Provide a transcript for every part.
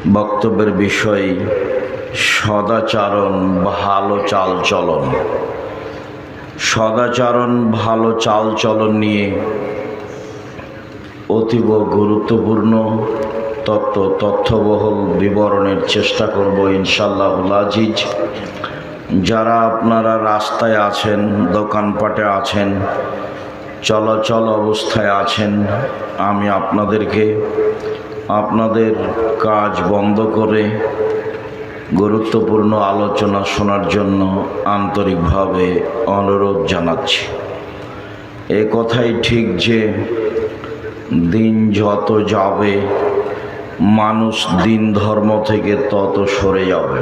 বক্তব্যের বিষয় সদাচরণ, ভালো চালচলন। সদাচরণ, ভালো চালচলন নিয়ে অতীব গুরুত্বপূর্ণ তথ্যবহুল বিবরণের চেষ্টা করব ইনশাআল্লাহুল আজিজ। যারা আপনারা রাস্তায় আছেন, দোকানপাটে আছেন, চলাচল অবস্থায় আছেন, আমি আপনাদেরকে আপনাদের কাজ বন্ধ করে গুরুত্বপূর্ণ আলোচনা শোনার জন্য আন্তরিকভাবে অনুরোধ জানাচ্ছি। এ কথাই ঠিক যে দিন যত যাবে মানুষ দিন ধর্ম থেকে তত সরে যাবে।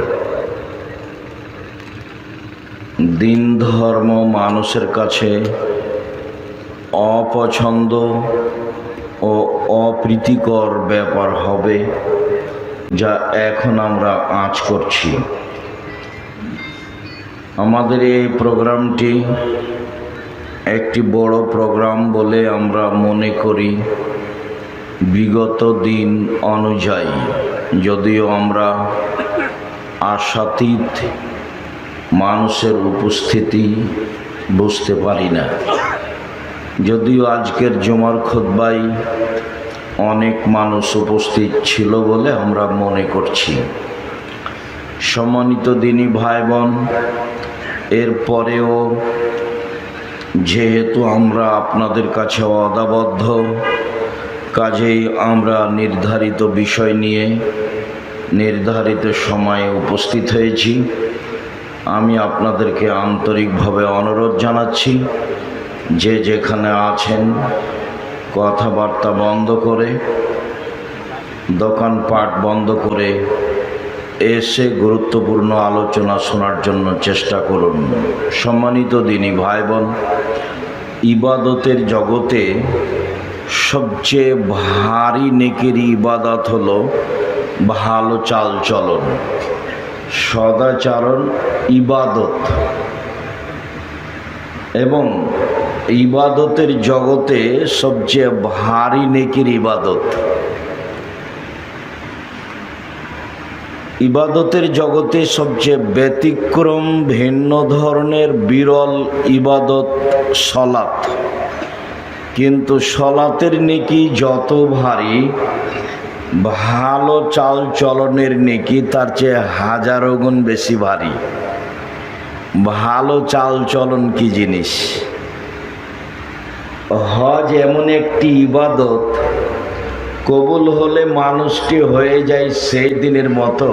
দিন ধর্ম মানুষের কাছে অপছন্দ ও অপ্রীতিকর ব্যাপার হবে, যা এখন আমরা আঁচ করছি। আমাদের এই প্রোগ্রামটি একটি বড় প্রোগ্রাম বলে আমরা মনে করি বিগত দিন অনুযায়ী, যদিও আমরা আশাতীত মানুষের উপস্থিতি বুঝতে পারি না। যদিও আজকের জুমার খুতবায় অনেক মানুষ উপস্থিত ছিল বলে আমরা মনে করছি। সম্মানিত দিনী ভাই বোন, এরপরেও যেহেতু আমরা আপনাদের কাছে ওয়াদাবদ্ধ, কাজেই আমরা নির্ধারিত বিষয় নিয়ে নির্ধারিত সময়ে উপস্থিত হয়েছি। আমি আপনাদেরকে আন্তরিকভাবে অনুরোধ জানাচ্ছি, যে যেখানে আছেন কথাবার্তা বন্ধ করে, দোকানপাট বন্ধ করে এসে গুরুত্বপূর্ণ আলোচনা শোনার জন্য চেষ্টা করুন। সম্মানিত দিনী ভাই বোন, ইবাদতের জগতে সবচেয়ে ভারী নেকির ইবাদত হলো ভালো চালচলন, সদাচরণ ইবাদত। এবং ইবাদতের জগতে সবচেয়ে ভারী নেকির ইবাদত। ইবাদতের জগতে সবচেয়ে ব্যতিক্রম ভিন্ন ধরনের বিরল ইবাদত সলাত। কিন্তু সলাতের নেকি যত ভারী, ভালো চালচলনের নেকি তার চেয়ে হাজারো গুণ বেশি ভারী। ভালো চালচলন কি জিনিস? হজ এমন একটি ইবাদত, কবুল হলে মানুষটি হয়ে যায় সেই দিনের মতো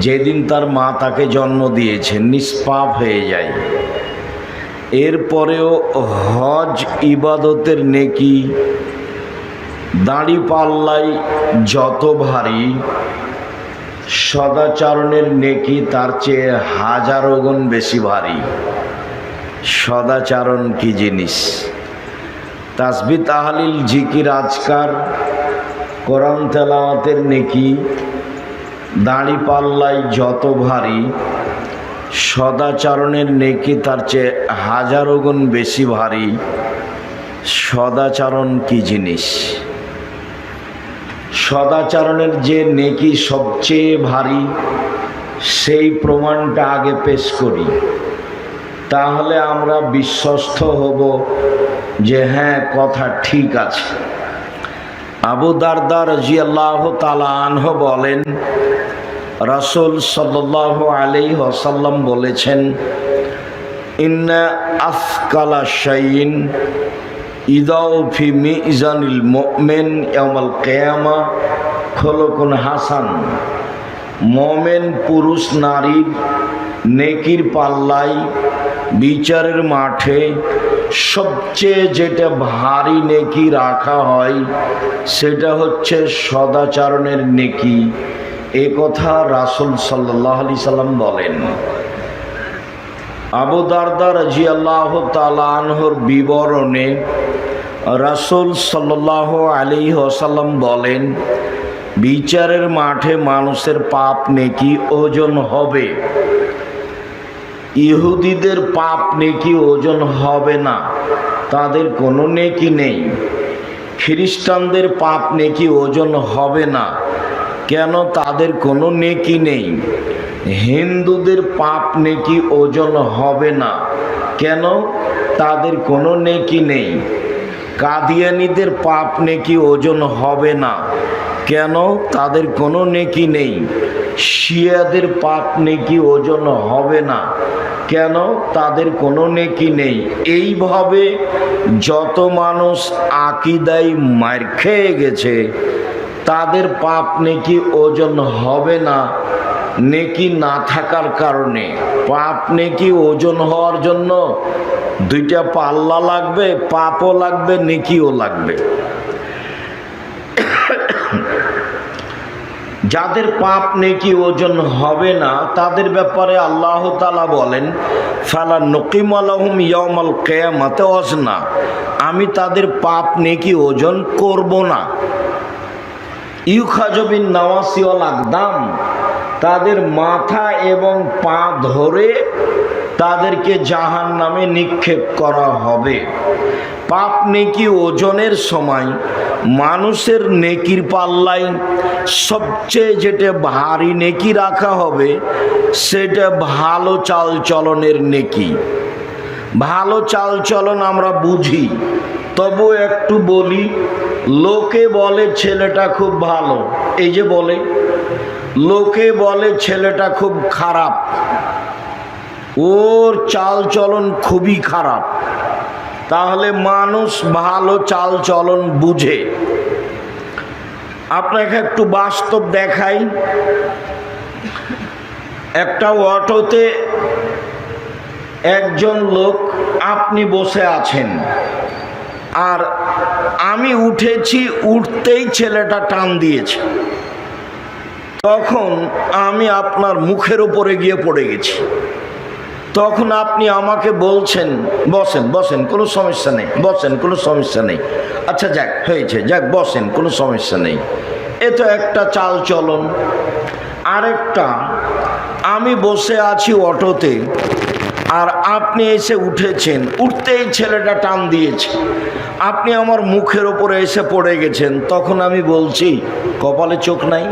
যেদিন তার মা তাকে জন্ম দিয়েছে, নিষ্পাপ হয়ে যায়। এরপরেও হজ ইবাদতের নেকি দাড়ি পাল্লায় যত ভারী, সদাচরণের নেকি তার চেয়ে হাজারো গুণ বেশি ভারী। সদাচরণ কি জিনিস? তাসবিহ, তাহলিল, জিকির, আজকার, কোরআন তেলাওয়াতের নেকি দাড়ি পাল্লায় যত ভারী, সদাচরণের নেকি তার চেয়ে হাজারো গুণ বেশি ভারী। সদাচরণ কি জিনিস? সদাচরণের যে নেকি সবচেয়ে ভারী, সেই প্রমাণটা আগে পেশ করি, তাহলে আমরা বিশ্বস্ত হব যে হ্যাঁ, কথা ঠিক আছে। আবু দারদা রাদিয়াল্লাহু তাআলা আনহু বলেন, রাসূল সাল্লাল্লাহু আলাইহি ওয়াসাল্লাম বলেছেন, ইন্না আফকালা শাইইন ইদাউ ফি মিজানিল মুমিন ইয়াউমাল কিয়ামা খুলুকুন হাসান। মুমিন পুরুষ নারীর নেকির পাল্লায় বিচারের মাঠে সবচেয়ে যেটা ভারী নেকি রাখা হয় সেটা হচ্ছে সদাচরণের নেকি। এ কথা রাসূল সাল্লাল্লাহু আলাইহি সাল্লাম বলেন। আবু দারদা রাদিয়াল্লাহু তাআলা আনহুর বিবরণে রাসূল সাল্লাল্লাহু আলাইহি ওয়াসাল্লাম বলেন, বিচারের মাঠে মানুষের পাপ নেকি ওজন হবে। ইহুদিদের পাপ নেকি ওজন হবে না, তাদের কোনো নেকি নেই। খ্রিস্টানদের পাপ নেকি ওজন হবে না, কেন? তাদের কোনো নেকি নেই। হিন্দুদের পাপ নেকি ওজন হবে না, কেন? তাদের কোনো নেকি নেই। কাদিয়ানীদের পাপ নেকি ওজন হবে না, কেন? তাদের কোনো নেকি নেই। শিয়াদের পাপ নেকি ওজন হবে না, কেন? তাদের কোনো নেকি নেই। এইভাবে যত মানুষ আকীদায় মার খেয়ে গেছে তাদের পাপ নেকি ওজন হবে না, নেকি না থাকার কারণে। পাপ নেকি ওজন হওয়ার জন্য দুইটা পাল্লা লাগবে, পাপও লাগবে, নেকিও লাগবে। যাদের পাপ নেকি ওজন হবে না তাদের ব্যাপারে আল্লাহ তাআলা বলেন, ফালা নুকিমু লাহুম ইয়াউমাল কিয়ামাতি ওয়াজনা, আমি তাদের পাপ নেকি ওজন করব না। ইউখাযু বিন নাওয়াসি ওয়াল আকদাম, তাদের মাথা এবং পা ধরে তাদেরকে জাহান্নামে নিক্ষেপ করা হবে। পাপ নেকি ওজনের সময় মানুষের নেকির পাল্লায় সবচেয়ে যেটা ভারী নেকি রাখা হবে সেটা ভালো চালচলনের নেকি। ভালো চালচলন আমরা বুঝি, তবু একটু বলি। লোকে বলে ছেলেটা খুব ভালো, এই যে বলে, লোকে বলে ছেলেটা খুব খারাপ, ওর চালচলন খুবই খারাপ। তাহলে মানুষ ভালো চালচলন বুঝে। আপনাকে একটু বাস্তব দেখাই। একটা অটোতে একজন লোক, আপনি বসে আছেন আর আমি উঠেছি, উঠতেই ছেলেটা টান দিয়েছে, তখন আমি আপনার মুখের উপরে গিয়ে পড়ে গেছি। তখন আপনি আমাকে বলছেন বসেন বসেন, কোনো সমস্যা নেই, বসেন, কোনো সমস্যা নেই। আচ্ছা যাক, হয়েছে, যাক বসেন, কোনো সমস্যা নেই। এ তো একটা চাল চলন। আরেকটা, আমি বসে আছি অটোতে আর আপনি এসে উঠেছেন, উঠতেই ছেলেটা টান দিয়েছে, আপনি আমার মুখের ওপরে এসে পড়ে গেছেন। তখন আমি বলছি কপালে চোখ নাই,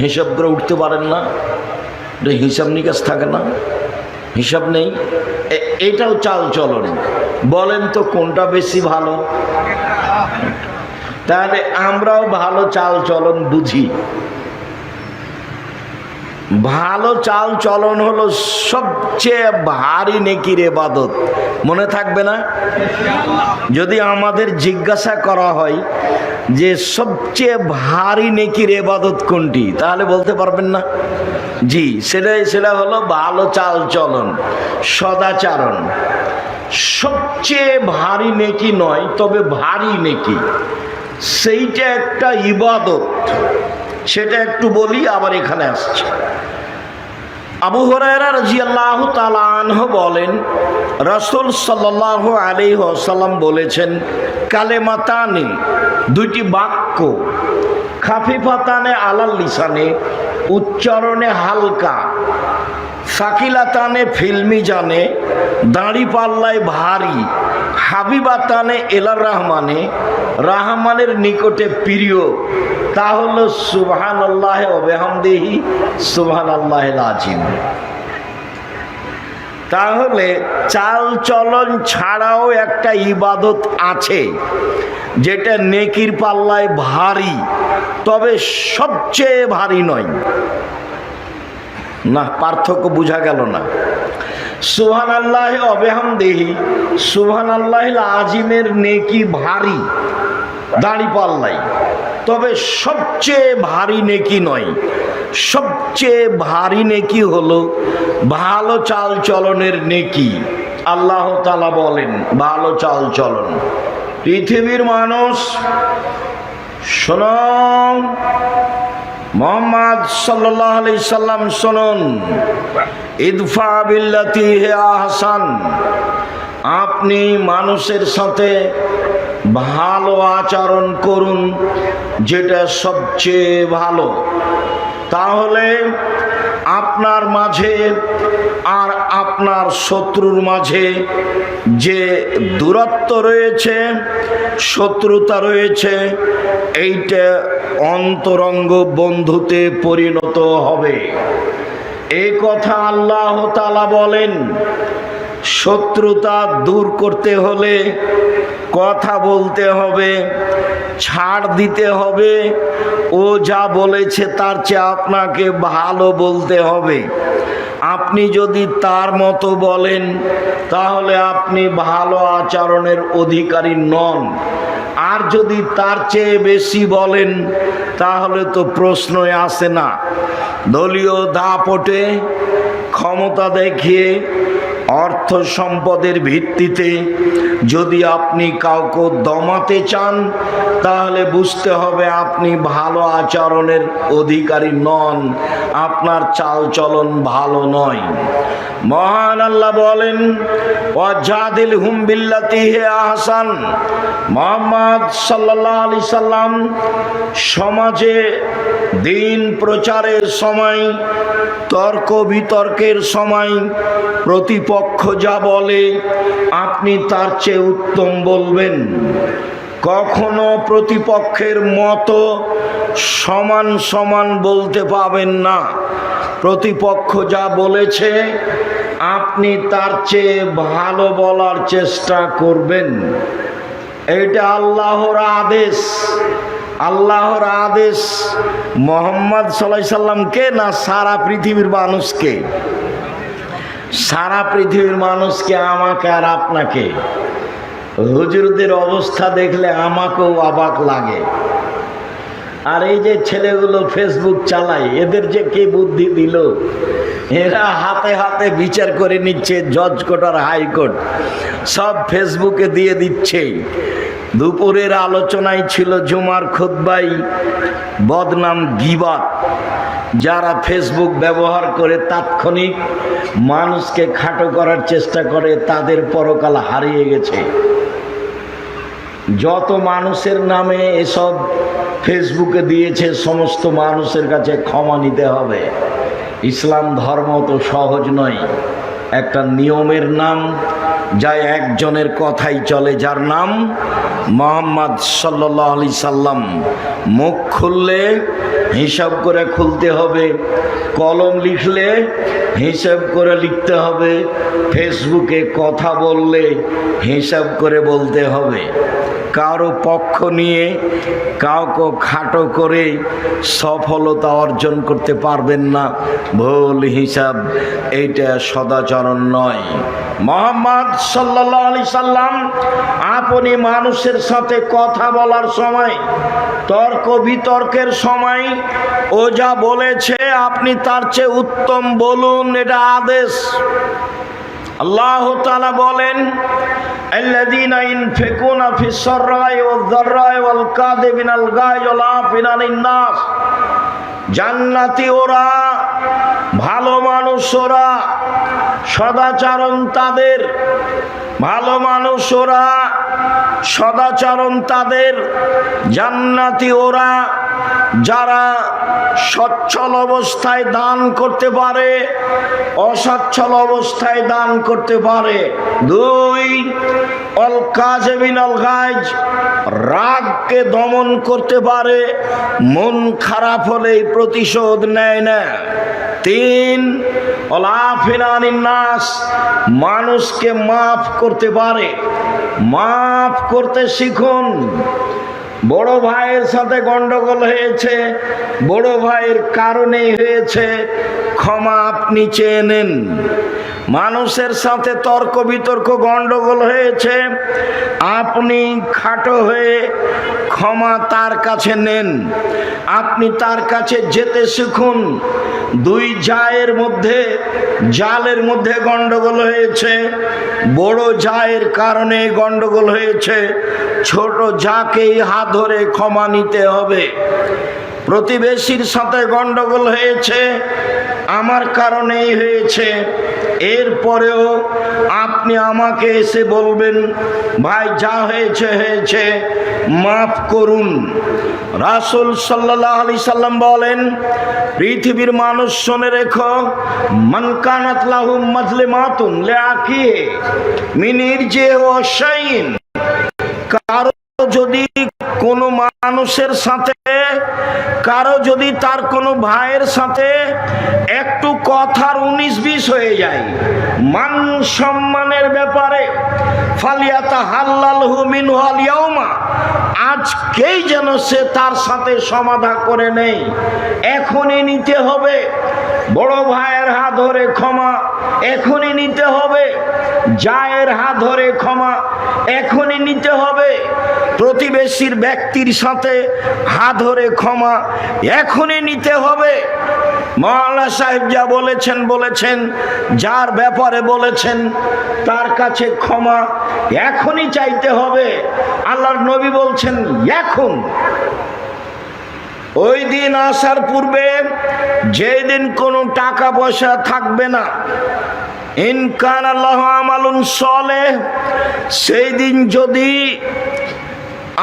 হিসাব করে উঠতে পারেন না, হিসাব নিকাশ থাকে না, হিসাব নেই। এটাও চাল চলন। বলেন তো কোনটা বেশি ভালো? তাহলে আমরাও ভালো চাল চলন বুঝি। ভালো চাল চলন হলো সবচেয়ে ভারী নেকির ইবাদত। মনে থাকবে না? যদি আমাদের জিজ্ঞাসা করা হয় যে সবচেয়ে ভারী নেকির ইবাদত কোনটি, তাহলে বলতে পারবেন না? জি, সেটা হলো ভালো চাল চলন, সদাচরণ। সবচেয়ে ভারী নেকি নয়, তবে ভারী নেকি, সেইটা একটা ইবাদত। সেটা একটু বলি, আবার এখানে আসছে। আবু হুরায়রা রাদিয়াল্লাহু তাআলা আনহু বলেন, রাসূল সাল্লাল্লাহু আলাইহি ওয়াসাল্লাম বলেছেন, কালেমাতানি, দুইটি বাক্য, খাফিফাতানে আলাল লিসানে, উচ্চারণে হালকা, সাকিলাতানে ফিল্মি জানে, দাড়ি পাল্লায় ভারী, হাবিবাতানে এলার রহমানে, রহমানের নিকটে প্রিয়, তা হলো সুবহানাল্লাহ ওয়া বিহামদিহি সুবহানাল্লাহিল আযীম। তাহলে চাল চলন ছাড়াও একটা ইবাদত আছে যেটা নেকির পাল্লায় ভারী, তবে সবচেয়ে ভারী নয়। না, পার্থক্য বোঝা গেল না? সুবহানাল্লাহ ওয়া বিহামদিহি সুবহানাল্লাহিল আযীমের নেকি ভারী দাড়ি পাল্লাই, তবে সবচেয়ে ভারী নেকি নয়। সবচেয়ে ভারী নেকি হলো ভালো চাল চলনের নেকি। আল্লাহ তাআলা বলেন ভালো চাল চলন। পৃথিবীর মানুষ শোনো, মুহাম্মদ সাল্লাল্লাহু আলাইহি সাল্লাম শুনুন, ইদফা বিল্লাতি হিয়া আহসান, আপনি মানুষের সাথে ভালো আচরণ করুন, যেটা সবচেয়ে ভালো। তাহলে আপনার মাঝে আর আপনার শত্রুর মাঝে যে দূরত্ব রয়েছে, শত্রুতা রয়েছে, এইটা অন্তরঙ্গ বন্ধুতে পরিণত হবে। এই কথা আল্লাহ তাআলা বলেন। শত্রুতা দূর করতে হলে কথা বলতে হবে, ছাড় দিতে হবে, ও যা বলেছে তার চেয়ে আপনাকে ভালো বলতে হবে। আপনি যদি তার মতো বলেন তাহলে আপনি ভালো আচরণের অধিকারী নন, আর যদি তার চেয়ে বেশি বলেন তাহলে তো প্রশ্নই আসে না। দলীয় দাপটে, ক্ষমতা দেখিয়ে, অর্থ সম্পদের ভিত্তিতে যদি আপনি কাউকে দমাতে চান তাহলে বুঝতে হবে আপনি ভালো আচরণের অধিকারী নন, আপনার চালচলন ভালো নয়। মহান আল্লাহ বলেন, ওয়াজাদিলহুম বিল্লাতি হিয়া আহসান। মুহাম্মদ সাল্লাল্লাহু আলাইহি সাল্লাম সমাজে দিন প্রচারের সময়, তর্ক বিতর্কের সময় প্রতিপক্ষ যা বলে আপনি তার চেয়ে উত্তম বলবেন। কখনো প্রতিপক্ষের মতো সমান সমান বলতে পাবেন না। প্রতিপক্ষ যা বলেছে আপনি তার চেয়ে ভালো বলার চেষ্টা করবেন। এটা আল্লাহর আদেশ। আল্লাহর আদেশ মুহাম্মদ সাল্লাল্লাহু আলাইহি সাল্লামকে না সারা পৃথিবীর মানুষকে? সারা পৃথিবীর মানুষকে, আমাকে আর আপনাকে। হুজুরদের অবস্থা দেখলে আমাকেও অবাক লাগে। আর এই যে ছেলেগুলো ফেসবুক চালায়, এদের যে কে বুদ্ধি দিল, এরা হাতে হাতে বিচার করে নিচ্ছে, জজ কোর্ট আর হাইকোর্ট সব ফেসবুকে দিয়ে দিচ্ছে। দুপুরের আলোচনায় ছিল জুমার খুতবাই বদনাম গীবত। যারা ফেসবুক ব্যবহার করে তাৎক্ষণিক মানুষকে খাটো করার চেষ্টা করে তাদের পরকাল হারিয়ে গেছে। যত মানুষের নামে এসব ফেসবুকে দিয়েছে সমস্ত মানুষের কাছে ক্ষমা নিতে হবে। ইসলাম ধর্ম তো সহজ নয়। একটা নিয়মের নাম, যা একজনের কথাই চলে, যার নাম মুহাম্মদ সাল্লাল্লাহু আলাইহি সাল্লাম। মুখ খুললে হিসাব করে খুলতে হবে, কলম লিখলে হিসাব করে লিখতে হবে, ফেসবুকে কথা বললে হিসাব করে বলতে হবে। কারো পক্ষ নিয়ে কাউকে খাটো করে সফলতা অর্জন করতে পারবেন না। ভুল হিসাব, এইটা সদাচরণ নয়। মুহাম্মদ সাল্লাল্লাহু আলাইহি সাল্লাম আপনি মানুষের সাথে কথা বলার সময়, তর্ক বিতর্কের সময় ও যা বলেছে আপনি তার চেয়ে উত্তম বলুন, এটা আদেশ। আল্লাহ তাআলা বলেন, আল্লাযীনা ইনফিকুনা ফিস সাররাই ওয়াজ যাররাই ওয়াল কাযিমিনাল গায়জ ওয়াল আফিনা আনিন নাস। জান্নাতি ওরা, ভালো মানুষ ওরা, সদাচরণ তাদের। ভালো মানুষ ওরা, সদাচরণ তাদের। জান্নাতি ওরা যারা সচ্ছল অবস্থায় দান করতে পারে, অসচ্ছল অবস্থায় দান করতে পারে। 2, অল কাযিমিনাল গায়জ, রাগকে দমন করতে পারে, মন খারাপ হলেই প্রতিশোধ নেয় না। 3, অল আফিনা আনিন নাস, মানুষকে মাফ করতে পারে। মাফ করতে শিখুন। বড় ভাইয়ের সাথে গন্ডগোল হয়েছে, বড় ভাইয়ের কারণেই হয়েছে, ক্ষমা আপনি চেয়ে নেন। মানুষের সাথে তর্ক বিতর্ক গন্ডগোল হয়েছে, আপনি খাটো হয়ে ক্ষমা তার কাছে নেন। আপনি তার কাছে যেতে শিখুন। 2 জায়ের মধ্যে, জালের মধ্যে গন্ডগোল হয়েছে, বড় জায়ের কারণে গন্ডগোল হয়েছে, ছোট জাকেই হাত ধরে ক্ষমা নিতে হবে। প্রতিবেশীর সাথে গন্ডগোল হয়েছে, আমার কারণেই হয়েছে, এরপরেও আপনি আমাকে এসে বলবেন, ভাই যা হয়েছে হয়েছে, মাফ করুন। রাসূল সাল্লাল্লাহু আলাইহি সাল্লাম বলেন, পৃথিবীর মানুষ শুনে রেখো, মান কানাত লাহু মাজলিমাতুন লিআখিহি মিন ইরজিহি ওয়া শাইইন। কারো যদি কোনো মানুষের সাথে কারো যদি তার কোনো ভাইয়ের সাথে একটু কথার 19-20 হয়ে যায় মান সম্মানের ব্যাপারে, ফালিয়াতা হাল্লালহু মিনহু আল ইয়াউমা, আজকেই যেন সে তার সাথে সমাধান করে নেই, এখনই নিতে হবে। বড় ভাইয়ের হাত ধরে ক্ষমা এখনই নিতে হবে, জায়ের হাত ধরে ক্ষমা এখনই নিতে হবে, প্রতিবেশীর ব্যক্তির সাথে হাত ধরে ক্ষমা এখনই নিতে হবে। মাওলানা সাহেব যা বলেছেন, যার ব্যাপারে বলেছেন তার কাছে ক্ষমা এখনই চাইতে হবে। আল্লাহর নবী বলছেন এখন। ওই দিন আসার পূর্বে যেদিন কোনো টাকা পয়সা থাকবে না, ইনকান আল্লাহ আমালুন সলেহ, সেই দিন যদি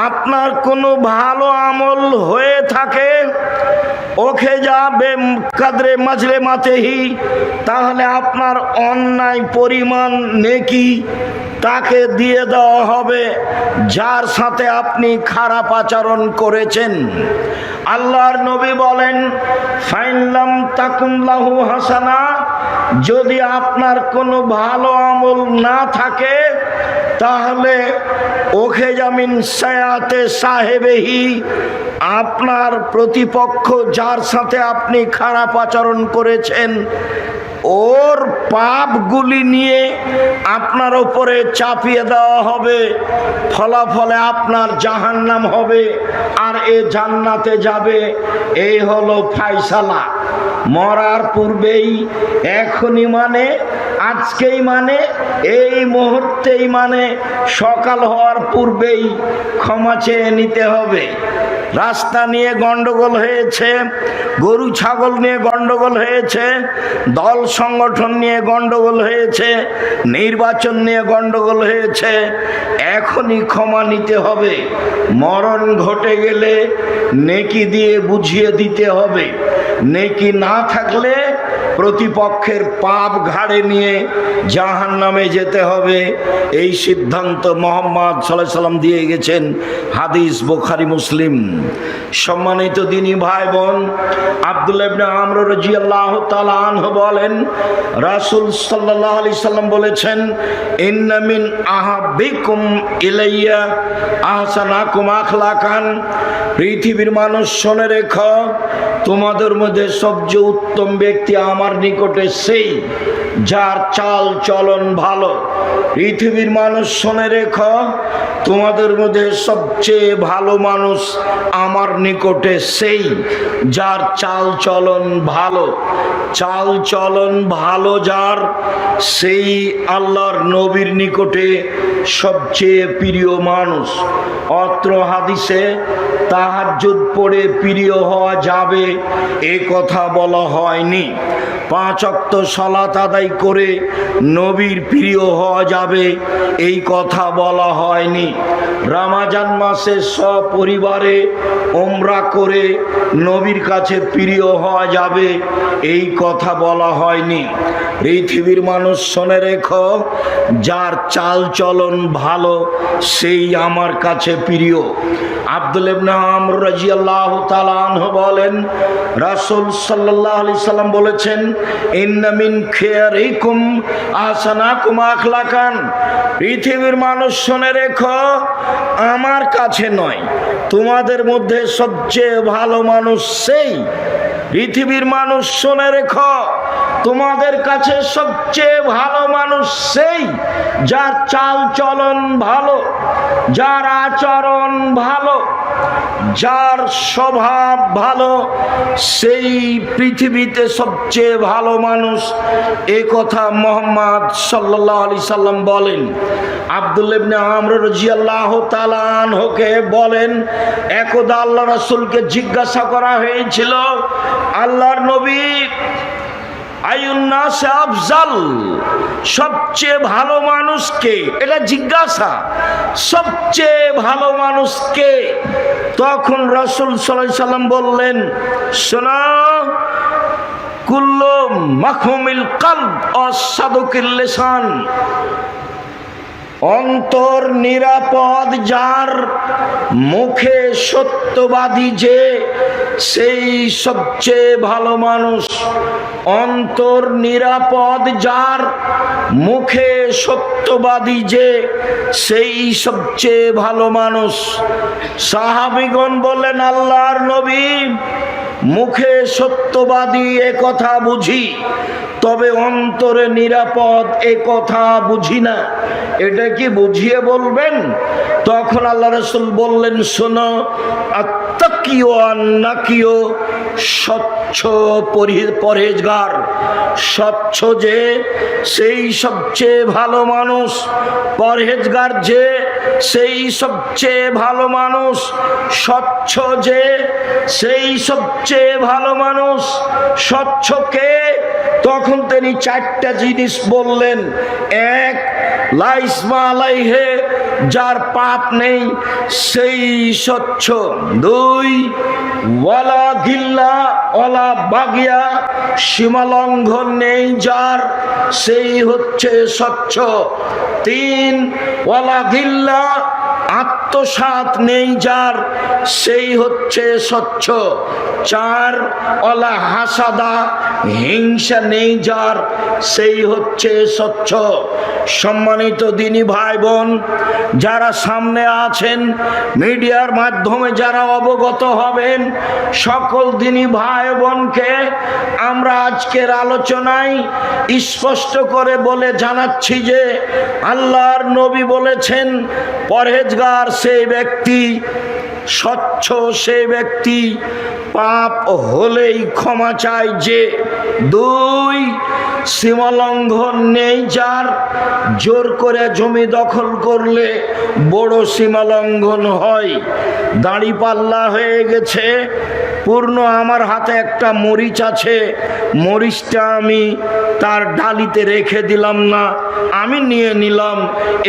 আপনার কোনো ভালো আমল হয়ে থাকে, ওখে যাবে কাদরে মাজলে মাতেহি, তাহলে আপনার অন্যায় পরিমাণ নেকি তাকে দিয়ে দেওয়া হবে যার সাথে আপনি খারাপ আচরণ করেছেন। আল্লাহর নবী বলেন, ফাইনলাম তাকুন লাহু হাসানা, যদি আপনার কোনো ভালো আমল না থাকে তাহলে ওখে জামিন সায়াতে সাহেবেহি, আপনার প্রতিপক্ষ যার সাথে আপনি খারাপ আচরণ করেছেন ওর পাপগুলি নিয়ে আপনার উপরে চাপিয়ে দেওয়া হবে, ফলাফলে আপনার জাহান্নাম হবে আর এ জান্নাতে যাবে। এই হলো ফায়সালা। মরার পূর্বেই, এখনই মানে আজকেই, মানে এই মুহূর্তেই, মানে সকাল হওয়ার পূর্বেই ক্ষমা চেয়ে নিতে হবে। রাস্তা নিয়ে গন্ডগোল হয়েছে, গরু ছাগল নিয়ে গন্ডগোল হয়েছে, দল সংগঠন নিয়ে গন্ডগোল হয়েছে, নির্বাচন নিয়ে গন্ডগোল হয়েছে, এখনই ক্ষমা নিতে হবে। মরণ ঘটে গেলে নেকি দিয়ে বুঝিয়ে দিতে হবে, নেকি না থাকলে প্রতিপক্ষের পাপ ঘাড়ে নিয়ে জাহান্নামে যেতে হবে। এই সিদ্ধান্ত মুহাম্মদ সাল্লাল্লাহু আলাইহি সাল্লাম দিয়ে গেছেন, হাদিস বুখারী মুসলিম। সম্মানিত দিনী ভাই বোন, আব্দুল্লাহ ইবনে আমর রাদিয়াল্লাহু তাআলা আনহু বলেন, রাসূল সাল্লাল্লাহু আলাইহি সাল্লাম বলেছেন, ইন্না মিন আহাব্বিকুম ইলাইয়া আহসানাকুম আখলাকান, পৃথিবীর মানুষ শুনে রেখো, তোমাদের মধ্যে সবচেয়ে উত্তম ব্যক্তি আমার নিকটে সেই যার চাল চলন ভালো। পৃথিবীর মানুষ শুনে রেখো, তোমাদের মধ্যে সবচেয়ে ভালো মানুষ আমার নিকটে সেই যার চাল চলন ভালো। চাল চলন ভালো যার, সেই আল্লাহর নবীর নিকটে সবচেয়ে প্রিয় মানুষ। অত্র হাদিসে তাহাজ্জুদ পড়ে প্রিয় হওয়া যাবে এ কথা বলা হয়নি। 5 ওয়াক্ত সালাত আদায় করে নবীর প্রিয় হওয়া যাবে এই কথা বলা হয়নি। রমজান মাসে সপরিবারে উমরা করে নবীর কাছে প্রিয় হওয়া যাবে এই কথা বলা হয়নি। পৃথিবীর মানুষ শুনে রেখো, যার চাল চলন ভালো সেই আমার কাছে প্রিয়। আব্দুল্লাহ ইবনে আমর রাদিয়াল্লাহু তাআলা আনহু বলেন, রাসূল সাল্লাল্লাহু আলাইহি সাল্লাম বলেছেন, ইন্না মিন খিয়ারিকুম আহসানাকুম আখলাকান, পৃথিবীর মানুষ শুনে রেখো, আমার কাছে নয়, তোমাদের মধ্যে সবচেয়ে ভালো মানুষ সেই। পৃথিবীর মানুষ শুনে রেখো, তোমাদের কাছে সবচেয়ে ভালো মানুষ সেই যার চাল চলন ভালো, যার আচরণ ভালো, যার স্বভাব ভালো, সেই পৃথিবীতে সবচেয়ে ভালো মানুষ। এ কথা মুহাম্মদ সাল্লাল্লাহু আলাইহি সাল্লাম বলেন। আব্দুল্লাহ ইবনে আমর রাদিয়াল্লাহু তাআলা আনহুকে বলেন, একদা আল্লাহ রাসূলকে জিজ্ঞাসা করা হয়েছিল, আল্লাহর নবী, আইয়ুন্নাস আফজাল, সবচেয়ে ভালো মানুষ কে? এটা জিজ্ঞাসা, সবচেয়ে ভালো মানুষ কে? তখন রাসূল সাল্লাল্লাহু আলাইহি সাল্লাম বললেন, শোনো, কুল্লু মাখমুমিল কলব অসাদুকিল লিসান, অন্তর নিরাপদ যার, মুখে সত্যবাদী যে, সেই সবচেয়ে ভালো মানুষ। অন্তর নিরাপদ যার, মুখে সত্যবাদী যে, সেই সবচেয়ে ভালো মানুষ। সাহাবীগণ বললেন, আল্লাহর নবী, মুখে সত্যবাদী এ কথা বুঝি, তবে অন্তরে নিরাপদ এ কথা বুঝি না, এটা কি বুঝিয়ে বলবেন? তখন আল্লাহ রাসূল বললেন, শোনো, আত্তাকিও আন্নাকিও, স্বচ্ছ পরহেজগার, স্বচ্ছ যে সেই সবচেয়ে ভালো মানুষ, পরহেজগার যে সেই সবচেয়ে ভালো মানুষ, স্বচ্ছ যে সেই সবচেয়ে ভালো মানুষ। স্বচ্ছ কে? তখন তিনি চারটা জিনিস বললেন। এক, লা ইসমা আলাইহে, যার পাপ নেই সেই স্বচ্ছ। দুই, ওয়ালা গিল্লা ওয়ালা বাগিয়া, সীমালঙ্ঘন নেই যার, সেই হচ্ছে স্বচ্ছ। তিন, ওয়ালা গিল্লা, আত্মসাৎ নেই যার, সেই হচ্ছে স্বচ্ছ। চার, ওয়ালা হাসাদা, হিংসা নেই যার, সেই হচ্ছে স্বচ্ছ। সম্মানিত দিনী ভাই বোন, যারা সামনে আছেন, মিডিয়ার মাধ্যমে যারা অবগত হবেন, সকল দিনী ভাই বোনকে আমরা আজকের আলোচনায় স্পষ্ট করে বলে জানাচ্ছি যে আল্লাহর নবী বলেছেন, পরহেজগার সেই ব্যক্তি, স্বচ্ছ সেই ব্যক্তি, পাপ হলেই ক্ষমা চায় যে। দুই, সীমালঙ্ঘন নেই যার, জোর করে জমি দখল করলে বড় সীমালঙ্ঘন হয়। দাঁড়িপাল্লা হয়ে গেছে পূর্ণ, আমার হাতে একটা মরিচ আছে, মরিচটা আমি তার ডালিতে রেখে দিলাম না, আমি নিয়ে নিলাম,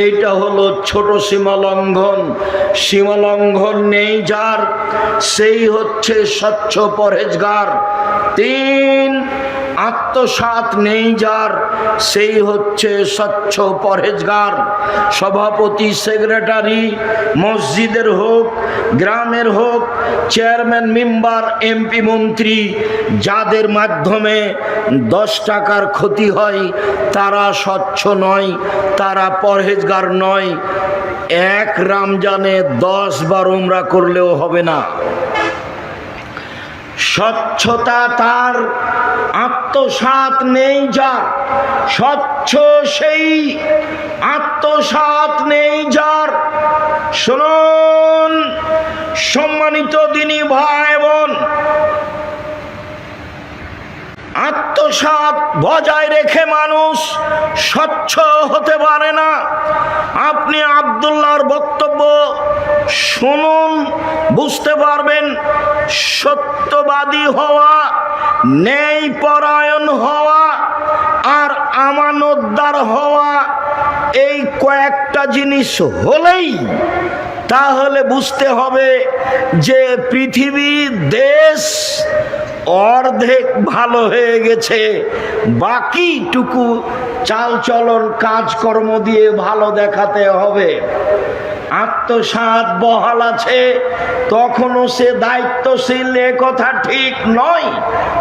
এইটা হলো ছোট সীমালঙ্ঘন। সীমালঙ্ঘন নেই যার, সেই হচ্ছে স্বচ্ছ পরহেজগার। তিন, আত্মসাৎ নেই যার, সেই হচ্ছে স্বচ্ছ পরহেজগার। সভাপতি, সেক্রেটারি, মসজিদের হোক, গ্রামের হোক, চেয়ারম্যান, মেম্বার, এমপি, মন্ত্রী, যাদের মাধ্যমে 10 টাকার ক্ষতি হয় তারা স্বচ্ছ নয়, তারা পরহেজগার নয়। এক রমজানে 10 বার উমরা করলেও হবে না। স্বচ্ছতা তার, আত্মসাৎ নেই যার, স্বচ্ছ সেই, আত্মসাৎ নেই যার। শুনুন সম্মানিত দিনী ভাই বোন, আত্মসাৎ বজায় রেখে মানুষ স্বচ্ছ হতে পারে না। আপনি আব্দুল্লাহর বক্তব্য শুনুন, বুঝতে পারবেন। সত্যবাদী হওয়া, ন্যায় পরায়ণ হওয়া আর আমানতদার হওয়া, এই কয়েকটা জিনিস হলেই তাহলে বুঝতে হবে যে পৃথিবী, দেশ অর্ধেক ভালো হয়ে গেছে, বাকিটুকু চালচলন কাজকর্ম দিয়ে ভালো দেখাতে হবে। আত্মসাৎ বহাল আছে, তখনও সে দায়িত্বশীল, এ কথা ঠিক নয়।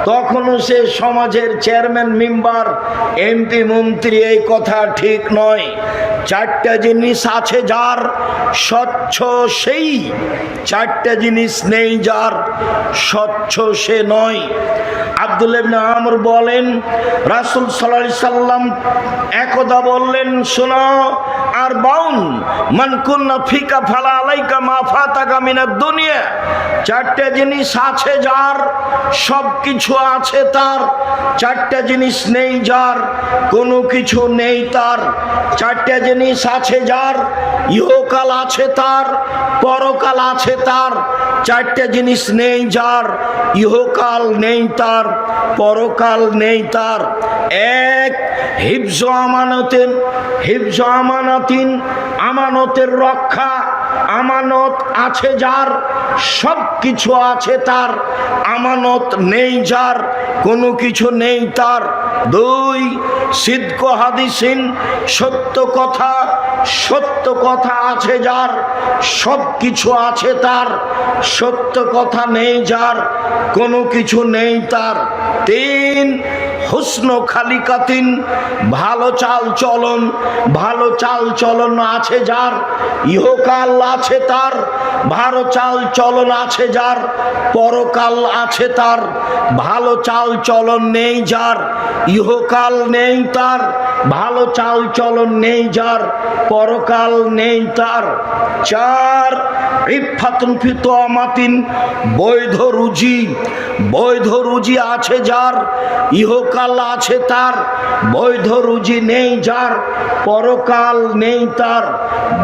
তখনও সে সমাজের চেয়ারম্যান, মেম্বার, এমপি, মন্ত্রী, এই কথা ঠিক নয়। চারটা জিনিস আছে যার, স্বচ্ছ সেই। চারটা জিনিস নেই যার, স্বচ্ছ সে নয়। আব্দুল্লাহ ইবনে আমর বলেন, রাসূল সাল্লাল্লাহু আলাইহি সাল্লাম একদা বললেন, শোনো, আর বাউন মান কুন্না ফিকা ফালা আলাইকা মা ফাতাকা মিনাদ দুনিয়া। চারটা জিনিস আছে যার, সব কিছু আছে তার। চারটা জিনিস নেই যার, কোনো কিছু নেই তার। চারটা জিনিস আছে যার, ইহকাল আছে তার, পরকাল আছে তার। চারটা জিনিস নেই যার, ইহকাল নেই তার, পরকাল নেই তার। এক, হিফজ আমানতেন, হিফজ আমানাতিন, আমানতের রক্ষা। আমানত আছে যার, সব কিছু আছে তার। আমানত নেই যার, কোনো কিছু নেই তার। দুই, সিদক হাদিসিন, সত্য কথা সত্য কথা আছে যার, সব কিছু আছে তার, সত্য কথা নেই যার, কোনো কিছু নেই তার। তিন, হুসন খালিকাতিন, ভালো চাল চলন, ভালো চাল চলন আছে যার, ইহকাল আছে তার, ভালো চাল চলন আছে যার, পরকাল আছে তার। ভালো চাল চলন নেই যার, ইহকাল নেই তার, ভালো চাল চলন নেই যার, পরকাল নেই তার। চার, ইফাতুন ফি তামাতিন, বৈধ রুজি, বৈধ রুজি আছে যার, ইহকাল আছে তার, বৈধ রুজি নেই যার, পরকাল নেই তার।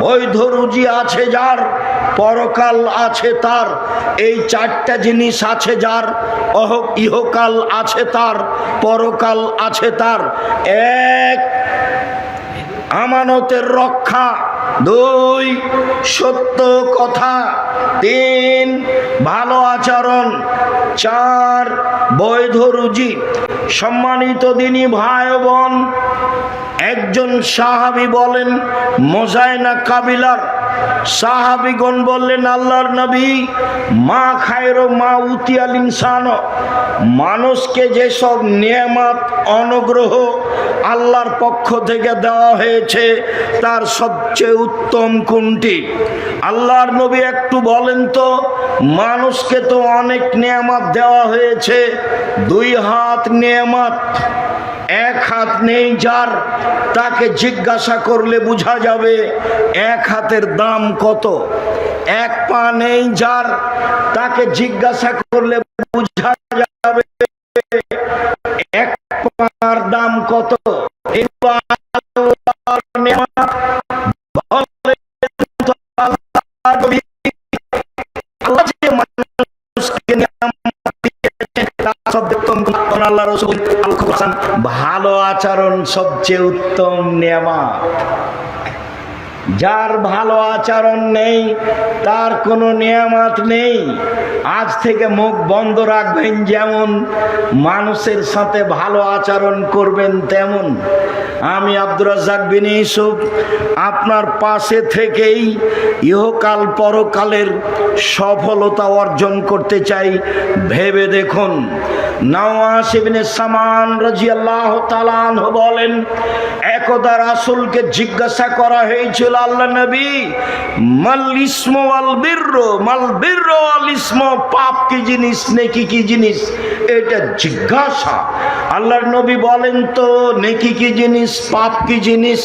বৈধ রুজি আছে যার, পরকাল আছে তার। এই চারটা জিনিস আছে যার, ইহকাল আছে তার, পরকাল আছে তার। এক, আমানতের রক্ষা। দুই, সত্য কথা। তিন, ভালো আচরণ। চার, বৈধ রুজি। সম্মানিত দিনী ভাই বোন, একজন সাহাবী বলেন, মোজাইনা কাবিলার সাহাবীগণ বললেন, আল্লাহর নবী, মা খায়রো মা উতিয়াল ইনসান, মানুষকে যেসব নিয়ামত অনুগ্রহ আল্লাহর পক্ষ থেকে দেওয়া হয়েছে তার সবচেয়ে উত্তম কোনটি? আল্লাহর নবী একটু বলেন তো, মানুষকে তো অনেক নিয়ামত দেওয়া হয়েছে, দুই হাত নিয়ামত, এক হাত নেই যার, তাকে জিজ্ঞাসা করলে বোঝা যাবে এক হাতের দাম কত। এক পা নেই যার, তাকে জিজ্ঞাসা করলে বোঝা যাবে এক পার দাম কত। ভালো আচরণ সবচেয়ে উত্তম নিয়ামত। যার ভালো আচরণ নেই তার কোনো নিয়ামত নেই। আজ থেকে মুখ বন্ধ রাখবেন যেমন, মানুষের সাথে ভালো আচরণ করবেন তেমন। আমি আব্দুর রাজ্জাক বিন ইউসুফ আপনার পাশে থেকেই ইহকাল পরকালের সফলতা অর্জন করতে চাই। ভেবে দেখুন, নওয়াস ইবনে সামান রাদিয়াল্লাহু তাআলা আনহু বলেন, একদা রাসূলকে জিজ্ঞাসা করা হয়েছিল, আল্লাহ নবী, মাল ইসমু ওয়াল বিররু, মাল বিররু ওয়াল ইসমু, পাপ কি জিনিস, নেকি কি জিনিস, এটা জিজ্ঞাসা। আল্লাহর নবী বলেন তো, নেকি কি জিনিস, পাপ কি জিনিস?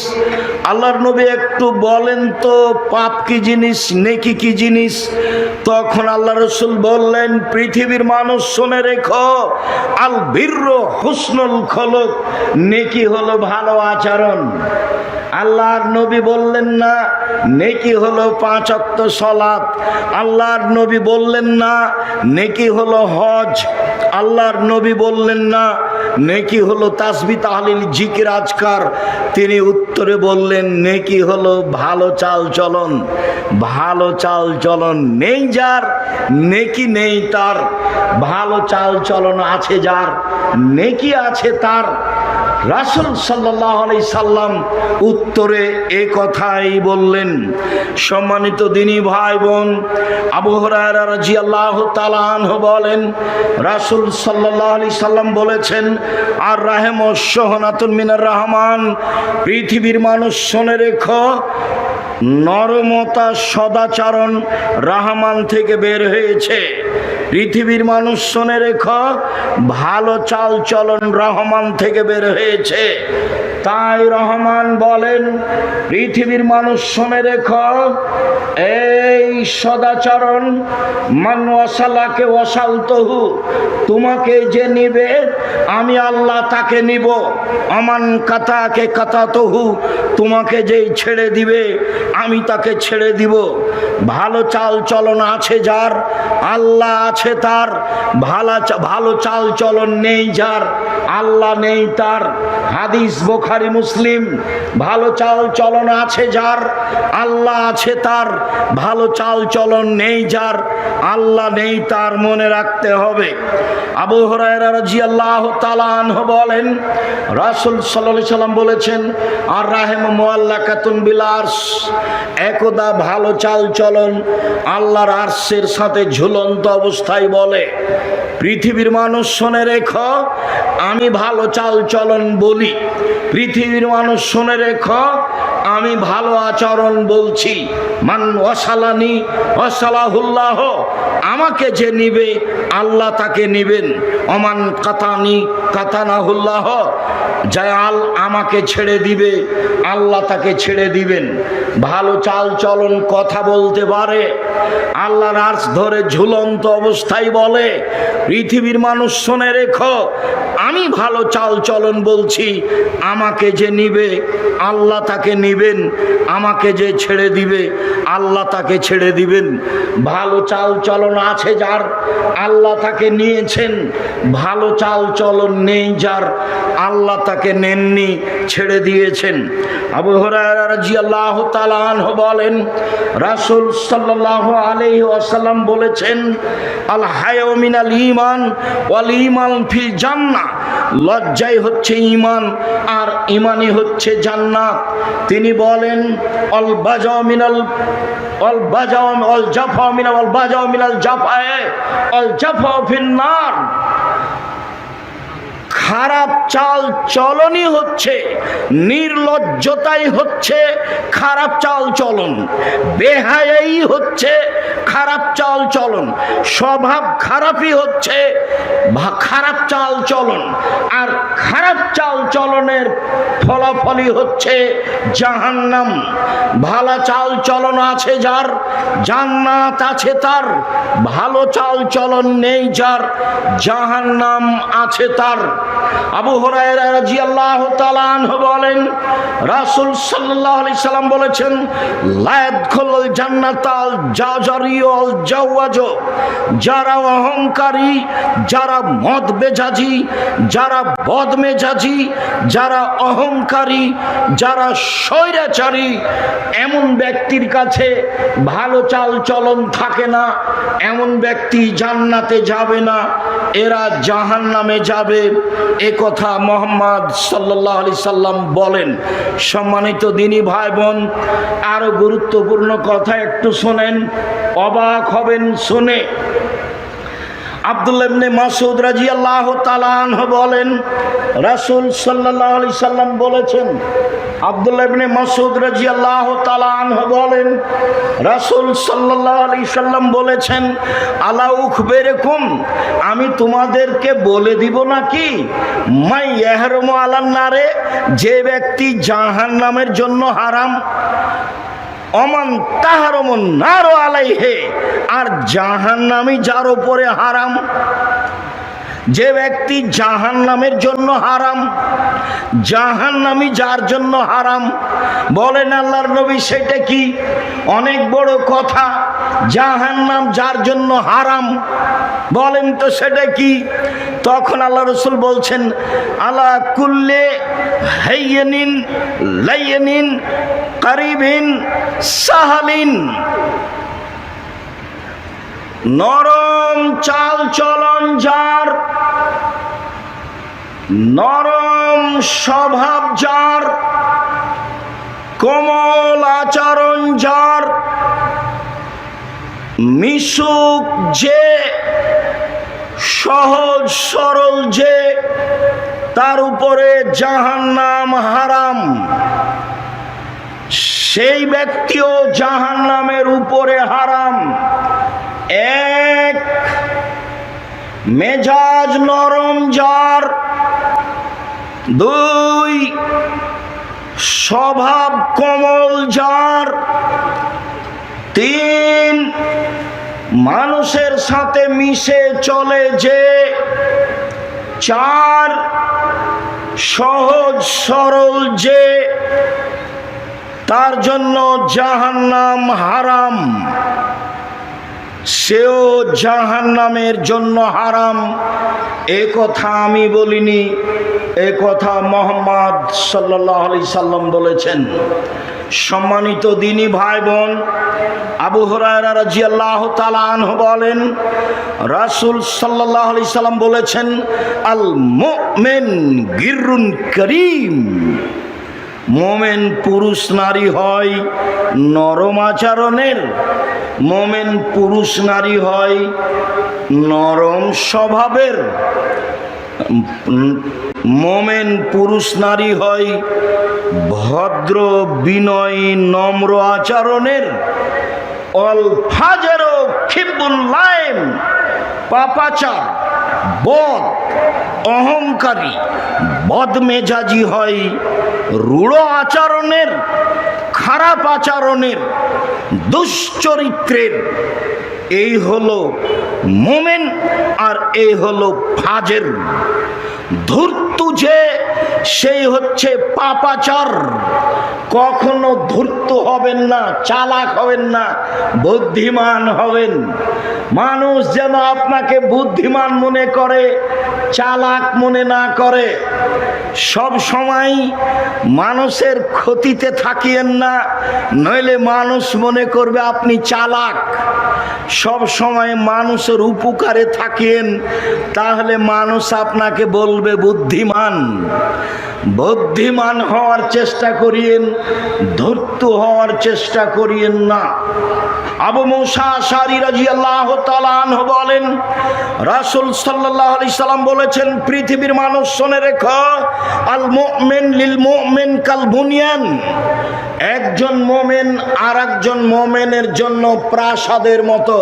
আল্লাহর নবী একটু বলেন তো, পাপ কি জিনিস, নেকি কি জিনিস? তখন আল্লাহ রাসূল বললেন, পৃথিবীর মানুষ শুনে রেখো, আল বিররু হুসনুল খুলুক, নেকি হলো ভালো আচরণ। আল্লাহর নবী বললেন না নেকি হলো 5 ওয়াক্ত সালাত। আল্লাহর নবী বললেন না নেকি হলো হজ। আল্লাহর নবী বললেন না নেকি হলো তাসবিহ তাহলিল জিকির আজকার। তিনি উত্তরে বললেন, নেকি হলো ভালো চাল চলন। ভালো চাল চলন নেই যার, নেকি নেই তার। ভালো চাল চলন আছে যার, নেকি আছে তার। রাসূল সাল্লাল্লাহু আলাইহি সাল্লাম উত্তরে এই কথাই বললেন। সম্মানিত দিনী ভাই বোন, আবু হুরায়রা রাদিয়াল্লাহু তাআলা আনহু বলেন, রাসূল সাল্লাল্লাহু আলাইহি সাল্লাম বলেছেন, আর রাহমু শাহনাতুন মিনার রহমান, পৃথিবীর মানুষ শুনে রেখো, নরমতা সদাচরণ রহমান থেকে বের হয়েছে। পৃথিবীর মানুষ শুনে রেখো, ভালো চাল চলন রহমান থেকে বের হয়েছে। তাই রহমান বলেন, পৃথিবীর মানুষ শুনে রেখো, এই সদাচরণ, মান ওয়াসালাকে ওয়াসালতহু, তোমাকে যে নিবে আমি আল্লাহ তাকে নিব। আমান কাতাকে কাতাতহু, তোমাকে যেই ছেড়ে দিবে আমি তাকে ছেড়ে দিব। ভালো চাল চলন আছে যার, আল্লাহ আছে তার। ভালো চাল চলন নেই যার, আল্লাহ নেই তার। হাদিস বুখারী বুখারী মুসলিম। ভালো চাল চলন আছে যার, আল্লাহ আছে তার। ভালো চাল চলন নেই যার, আল্লাহ নেই তার, মনে রাখতে হবে। আবু হুরায়রা রাদিয়াল্লাহু তাআলা আনহু বলেন, রাসূল সাল্লাল্লাহু আলাইহি সাল্লাম বলেছেন, আর রাহিম মুআল্লাকাতুন বিল আরশ, একদা ভালো চাল চলন আল্লাহর আরশের সাথে ঝুলন্ত অবস্থায় বলে, পৃথিবীর মানুষ শুনে রেখো, আমি ভালো চাল চলন বলি। পৃথিবীর মানুষ শুনে রেখো, আমি ভালো আচরণ বলছি। মান ওয়াসালানি ওয়াসালাহুল্লাহ, আমাকে যে নিবে আল্লাহ তাকে নিবেন। অমান কাতানি কাতানাহুল্লাহ, জায়াল আমাকে ছেড়ে দিবে আল্লাহ তাকে ছেড়ে দিবেন। ভালো চাল চলন কথা বলতে পারে, আল্লাহর আরশ ধরে ঝুলন্ত অবস্থায় বলে, পৃথিবীর মানুষ শুনে রেখো, আমি ভালো চাল চলন বলছি, আমাকে যে নিবে আল্লাহ তাকে নিবেন, আমাকে যে ছেড়ে দিবে আল্লাহ তাকে ছেড়ে দিবেন। ভালো চাল চলন আছে যার, আল্লাহ তাকে নিয়েছেন। ভালো চাল চলন নেই যার, আল্লাহ তাকে নেননি, ছেড়ে দিয়েছেন। আবু হুরায়রা রাদিয়াল্লাহু তাআলা আনহু বলেন, রাসূল সাল্লাল্লাহু আলাইহি ওয়াসাল্লাম বলেছেন, আল হায়া মিনাল ঈমান ওয়াল ঈমান ফিল জান্নাহ, লজ্জাই হচ্ছে ঈমান আর ঈমানই হচ্ছে জান্নাত। তিনি বলেন, আল বাজা মিনাল আল বাজা আল জাফা মিনাল আল বাজা মিনাল জাফা আল জাফা ফিন নার, খারাপ চাল চলনই হচ্ছে, নির্লজ্জতাই হচ্ছে খারাপ চাল চলন, বেহায়াই হচ্ছে খারাপ চাল চলন, স্বভাব খারাপই হচ্ছে খারাপ চাল চলন। আর খারাপ চাল চলনের ফলাফলই হচ্ছে জাহান্নাম। ভালো চাল চলন আছে যার, জান্নাত আছে তার। ভালো চাল চলন নেই যার, জাহান্নাম আছে তার। আবু হুরায়রা রাদিয়াল্লাহু তাআলা আনহু বলেন, রাসূল সাল্লাল্লাহু আলাইহি সাল্লাম বলেছেন, লা ইয়াদখুলুল জান্নাতাল জাজারি ওয়াল জাওয়াজ, যারা অহংকারী, যারা মদ মেজাজি, যারা বদ মেজাজি, যারা অহংকারী, যারা স্বৈরাচারী, এমন ব্যক্তির কাছে ভালো চাল চলন থাকে না, এমন ব্যক্তি জান্নাতে যাবে না, এরা জাহান্নামে যাবে। এ কথা মুহাম্মদ সাল্লাল্লাহু আলাইহি সাল্লাম বলেন। সম্মানিত দিনী ভাই বোন, আরো গুরুত্বপূর্ণ কথা একটু শোনেন, অবাক হবেন শুনে। আব্দুল্লাহ ইবনে মাসউদ রাদিয়াল্লাহু তাআলা আনহু বলেন, রাসূল সাল্লাল্লাহু আলাইহি সাল্লাম বলেছেন, আব্দুল্লাহ ইবনে মাসউদ রাদিয়াল্লাহু তাআলা আনহু বলেন, রাসূল সাল্লাল্লাহু আলাইহি সাল্লাম বলেছেন, আলা উখবিরকুম, আমি তোমাদেরকে বলে দিব নাকি, মাই ইয়াহরুমু আলান নারে, যে ব্যক্তি জাহান্নামের জন্য হারাম, অমান তাহারমুন নার আলাইহে, আর জাহান্নামী যার উপরে হারাম। যে ব্যক্তি জাহান্নামের জন্য হারাম, জাহান্নামী যার জন্য হারাম। বলেন আল্লাহর নবী, সেটা কি? অনেক বড় কথা। জাহান্নাম যার জন্য হারাম, বলেন তো সেটা কি? তখন আল্লাহ রাসূল বলছেন, আলা কুল্লে হাইয়িন লাইয়িন কারিবিন সাহালিন, নরম চাল চলন যার, নরম স্বভাব যার, কোমল আচরণ যার, মিশুক যে, সহজ সরল যে, তার উপরে জাহান্নাম হারাম। সেই ব্যক্তিও জাহান্নামের উপরে হারাম। এক, মেজাজ নরম যার, দুই, স্বভাব কোমল যার, তিন, মানুষের সাথে মিশে চলে যে, চার, সহজ সরল যে, তার জন্য জাহান্নাম হারাম, সেও জাহান্নামের জন্য হারাম। এ কথা আমি বলিনি, এ এই কথা মুহাম্মদ সাল্লাল্লাহু আলাইহি সাল্লাম বলেছেন। সম্মানিত দিনী ভাই বোন, আবু হুরায়রা রাদিয়াল্লাহু তাআলা আনহু বলেন, রাসূল সাল্লাল্লাহু আলাইহি সাল্লাম বলেছেন, আল মুমিন গিররুন করিম, মোমেন পুরুষ নারী হয় নরম আচরণের, মোমেন পুরুষ নারী হয় নরম স্বভাবের, মোমেন পুরুষ নারী হয় ভদ্র বিনয়ী নম্র আচরণের। অল ফাজর খিবুল লাইম, পাপাচার বদ অহংকারী বদমেজাজি হয় রূঢ় আচরণের, খারাপ আচরণের, দুশ্চরিত্রের। এই হলো মোমেন আর এই হলো ফাজের। ধূর্ত যে সেই হচ্ছে পাপাচার। কখনো ধূর্ত হবেন না, চালাক হবেন না, বুদ্ধিমান হবেন। মানুষ যেন আপনাকে বুদ্ধিমান মনে করে, চালাক মনে না করে। সব সময় মানুষের ক্ষতিতে থাকিয়েন না, নইলে মানুষ মনে করবে আপনি চালাক। সব সময় মানুষের উপকারে থাকিয়েন, তাহলে মানুষ আপনাকে বলবে বুদ্ধিমান। বুদ্ধিমান হওয়ার চেষ্টা করিয়েন, ধূর্ত হওয়ার চেষ্টা করিয়েন না। আবু মুসা আশআরী রাদিয়াল্লাহু তাআলা আনহু বলেন, রাসূল সাল্লাল্লাহু আলাইহি সাল্লাম বলেছেন, পৃথিবীর মানুষ শুনে রেখো, আল মুমিন লিল মুমিন কাল বুনিয়ান, একজন মুমিন আর একজন মুমিনের জন্য প্রাসাদের মতো।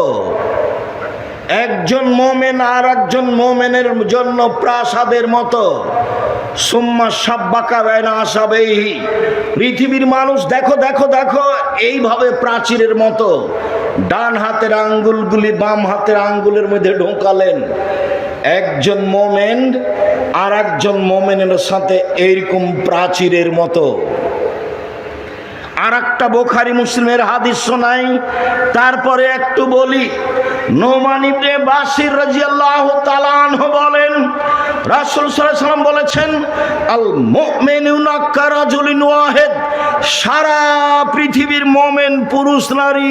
একজন মুমিন আর একজন মুমিনের জন্য প্রাসাদের মতো। সুম্মা সাব্বাকা বাইনা আসাবেহি, পৃথিবীর মানুষ দেখো দেখো দেখো এইভাবে প্রাচীরের মতো ডান হাতের আঙ্গুলগুলি বাম হাতের আঙ্গুলের মধ্যে ঢোকালেন। একজন মোমেন আর একজন মোমেনের সাথে এইরকম প্রাচীরের মতো। আর একটা বুখারী মুসলিমের হাদিস শোনাই, তারপরে একটু বলি। নোমান ইবনে বাশির রাদিয়াল্লাহু তাআলা আনহু বলেন, রাসূল সাল্লাল্লাহু আলাইহি ওয়াসাল্লাম বলেছেন, আল মুমিনুনা কারাজুলিন ওয়াহিদ, সারা পৃথিবীর মুমিন পুরুষ নারী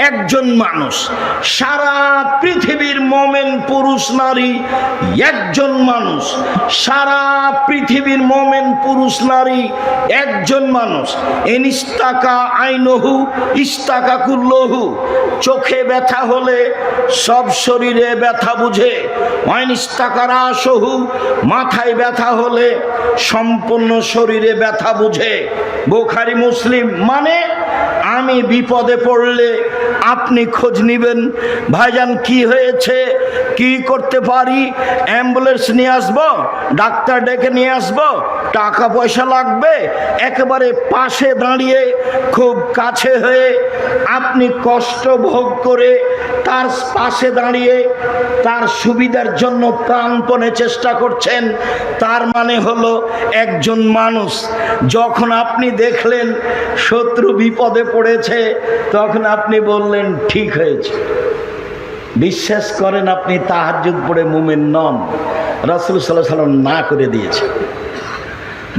একজন মানুষ। সারা পৃথিবীর মুমিন পুরুষ নারী একজন মানুষ। সারা পৃথিবীর মুমিন পুরুষ নারী একজন মানুষ। ইস্তাকা আইনহু ইস্তাকা কুল্লহু, চোখে ব্যথা হলে সব শরীরে ব্যথা বুঝে। ইস্তাকা রাসহু, মাথায় ব্যথা হলে সম্পূর্ণ শরীরে ব্যথা বুঝে। বুখারী মুসলিম। মানে আমি বিপদে পড়লে আপনি খোঁজ নিবেন, ভাইজান কি হয়েছে, কি করতে পারি, অ্যাম্বুলেন্স নিয়ে আসবো, ডাক্তার ডেকে নিয়ে আসবো, টাকা পয়সা লাগবে, একেবারে পাশে দাঁড়িয়ে খুব কাছে হয়ে আপনি কষ্ট ভোগ করে তার পাশে দাঁড়িয়ে তার সুবিধার জন্য প্রাণপণে চেষ্টা করছেন। তার মানে হলো একজন মানুষ। যখন আপনি দেখলেন শত্রু বিপদে পড়েছে, তখন আপনি বললেন ঠিক হয়েছে। বিশ্বাস করেন আপনি তাহাজ্জুদ পড়ে মুমিন নন, রাসূল সাল্লাল্লাহু আলাইহি ওয়াসাল্লাম না করে দিয়েছে।